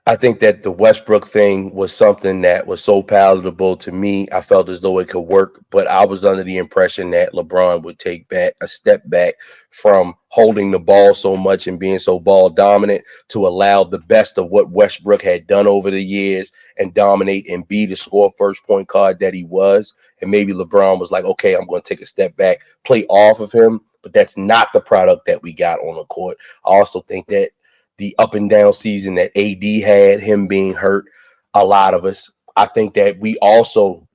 I think that the Westbrook thing was something that was so palatable to me. I felt as though it could work, but I was under the impression that LeBron would take back a step back from holding the ball so much and being so ball dominant to allow the best of what Westbrook had done over the years and dominate and be the score first point guard that he was. And maybe LeBron was like, okay, I'm going to take a step back, play off of him, but that's not the product that we got on the court. I also think that the up and down season that AD had, him being hurt, a lot of us. I think that we also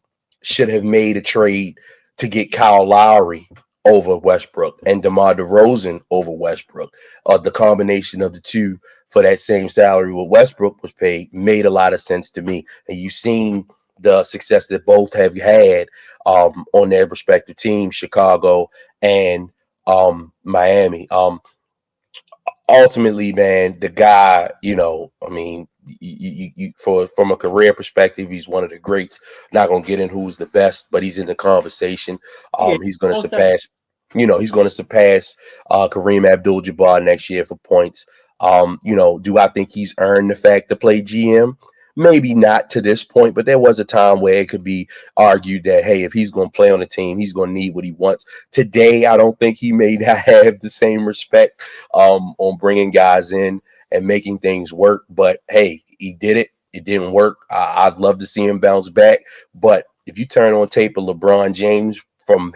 should have made a trade to get Kyle Lowry over Westbrook and DeMar DeRozan over Westbrook. The combination of the two for that same salary what Westbrook was paid made a lot of sense to me. And you've seen the success that both have had on their respective teams, Chicago and Miami. Ultimately, man, the guy, I mean, for from a career perspective, he's one of the greats. Not gonna get in who's the best, but he's in the conversation. Yeah, He's gonna most definitely. surpass, Kareem Abdul-Jabbar next year for points. Do I think he's earned the fact to play GM? Maybe not to this point, but there was a time where it could be argued that, hey, if he's going to play on the team, he's going to need what he wants. Today, I don't think he may not have the same respect on bringing guys in and making things work. But hey, he did it. It didn't work. I'd love to see him bounce back. But if you turn on tape of LeBron James from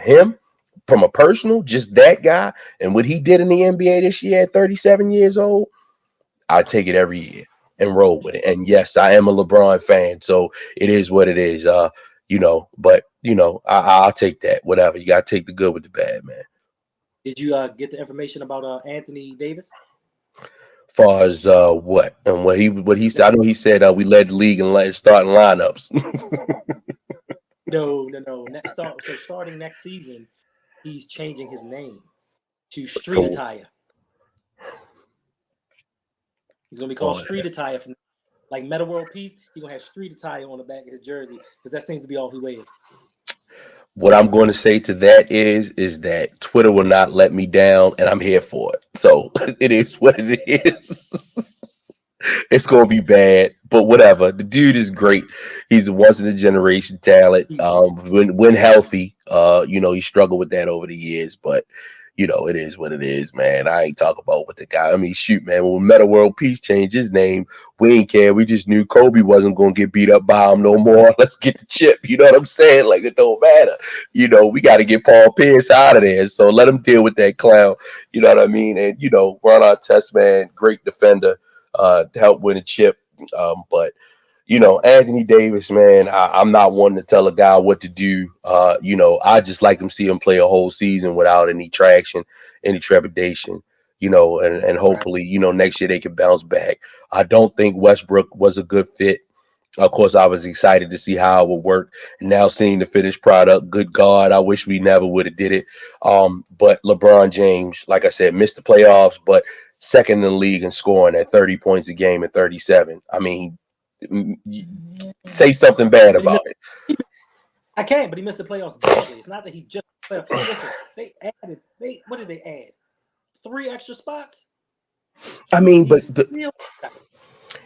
a personal, just that guy and what he did in the NBA this year at 37 years old, I take it every year and roll with it. And yes, I am a LeBron fan, so it is what it is. But I'll take that. Whatever. You gotta take the good with the bad, man. Did you get the information about Anthony Davis? Far as what and what he said, I know he said we led the league in starting lineups. No. So starting next season, he's changing his name to Street Cool. Attire. He's gonna be called Oh, Street Attire from like Meta World Peace. He's gonna have Street Attire on the back of his jersey because that seems to be all he wears. what I'm going to say to that is that Twitter will not let me down, and I'm here for it. So it is what it is. It's gonna be bad, but whatever. The dude is great. He's a once in a generation talent. He's When healthy, he struggled with that over the years, but it is what it is, man. I ain't talking about what the guy. I mean, shoot, man. When Meta World Peace changed his name, we ain't care. We just knew Kobe wasn't gonna get beat up by him no more. Let's get the chip. You know what I'm saying? Like it don't matter. We got to get Paul Pierce out of there. So let him deal with that clown. You know what I mean? And Ron Artest, man, great defender. Help win a chip. But Anthony Davis, man, I'm not one to tell a guy what to do. I just like him see him play a whole season without any traction, any trepidation. And right. hopefully, next year they can bounce back. I don't think Westbrook was a good fit. Of course, I was excited to see how it would work. And now seeing the finished product, good God, I wish we never would have did it. But LeBron James, like I said, missed the playoffs, but second in the league in scoring at 30 points a game and 37. I mean, say something bad But about it. I can't. But he missed the playoffs badly. It's not that he just listen. What did they add? 3 extra spots. I mean, He's but still.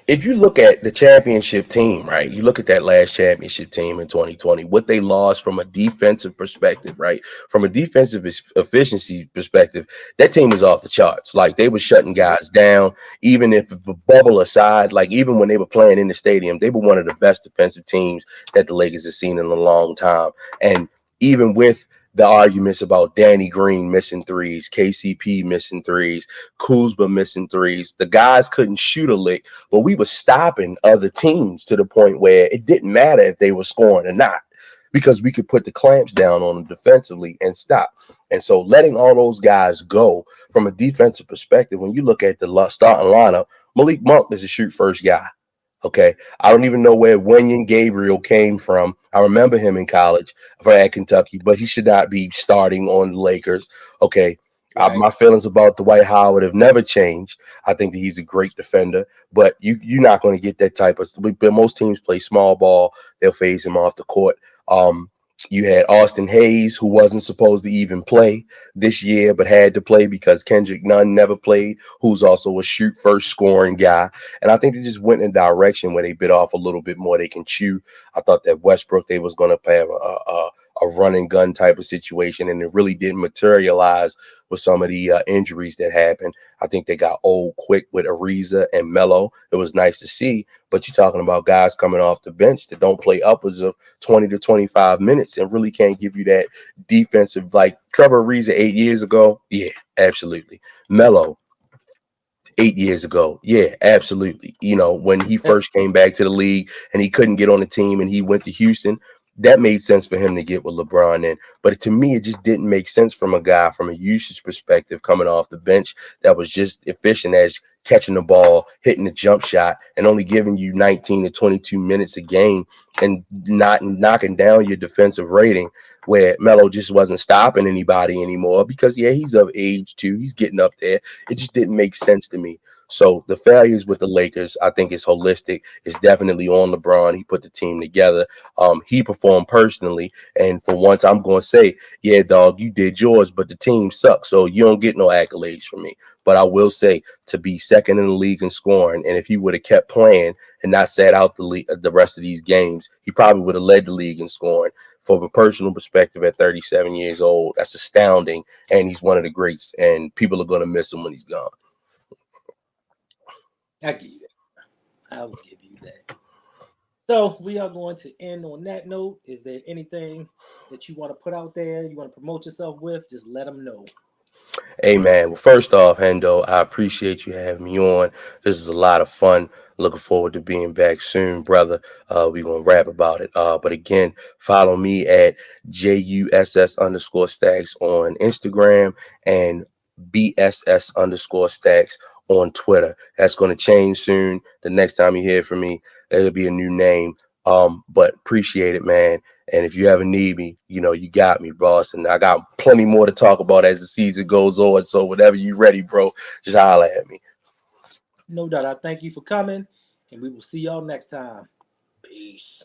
if you look at the championship team, right? You look at that last championship team in 2020, what they lost from a defensive perspective, right? From a defensive efficiency perspective, that team was off the charts. Like they were shutting guys down, even if the bubble aside, like even when they were playing in the stadium, they were one of the best defensive teams that the Lakers have seen in a long time. And even with the arguments about Danny Green missing threes, KCP missing threes, Kuzma missing threes, the guys couldn't shoot a lick, but we were stopping other teams to the point where it didn't matter if they were scoring or not because we could put the clamps down on them defensively and stop. And so letting all those guys go from a defensive perspective, when you look at the starting lineup, Malik Monk is a shoot first guy. Okay. I don't even know where Wenyan Gabriel came from. I remember him in college for at Kentucky, but he should not be starting on the Lakers. Okay. Right. My feelings about Dwight Howard have never changed. I think that he's a great defender, but you're not going to get that type of. But most teams play small ball; they'll phase him off the court. Um, you had Austin Hayes, who wasn't supposed to even play this year, but had to play because Kendrick Nunn never played, who's also a shoot first scoring guy. And I think they just went in a direction where they bit off a little bit more they can chew. I thought that Westbrook, they was going to have a run and gun type of situation, and it really didn't materialize with some of the injuries that happened. I think they got old quick with Ariza and Melo. It was nice to see, but you're talking about guys coming off the bench that don't play upwards of 20 to 25 minutes and really can't give you that defensive, like Trevor Ariza 8 years ago. Yeah, absolutely. Melo, 8 years ago. Yeah, absolutely. When he first came back to the league and he couldn't get on the team and he went to Houston, that made sense for him to get with LeBron in. But to me, it just didn't make sense from a guy from a usage perspective coming off the bench that was just efficient as catching the ball, hitting the jump shot, and only giving you 19 to 22 minutes a game and not knocking down your defensive rating where Melo just wasn't stopping anybody anymore because, yeah, he's of age too. He's getting up there. It just didn't make sense to me. So the failures with the Lakers, I think, is holistic. It's definitely on LeBron. He put the team together. He performed personally, and for once, I'm going to say, yeah, dog, you did yours, but the team sucks, so you don't get no accolades from me. But I will say, to be second in the league in scoring, and if he would have kept playing and not sat out the rest of these games, he probably would have led the league in scoring. From a personal perspective, at 37 years old, that's astounding, and he's one of the greats, and people are going to miss him when he's gone. I give you that. I will give you that. So we are going to end on that note. Is there anything that you want to put out there? You want to promote yourself with? Just let them know. Hey man, well, first off, Hendo, I appreciate you having me on. This is a lot of fun. Looking forward to being back soon, brother. We're gonna rap about it. But again, follow me at JUSS_Staxx on Instagram and BSS_Staxx on Twitter. That's gonna change soon. The next time you hear from me, there'll be a new name. But appreciate it, man. And if you ever need me, you got me, boss. And I got plenty more to talk about as the season goes on. So whenever you ready, bro, just holler at me. No doubt. I thank you for coming, and we will see y'all next time. Peace.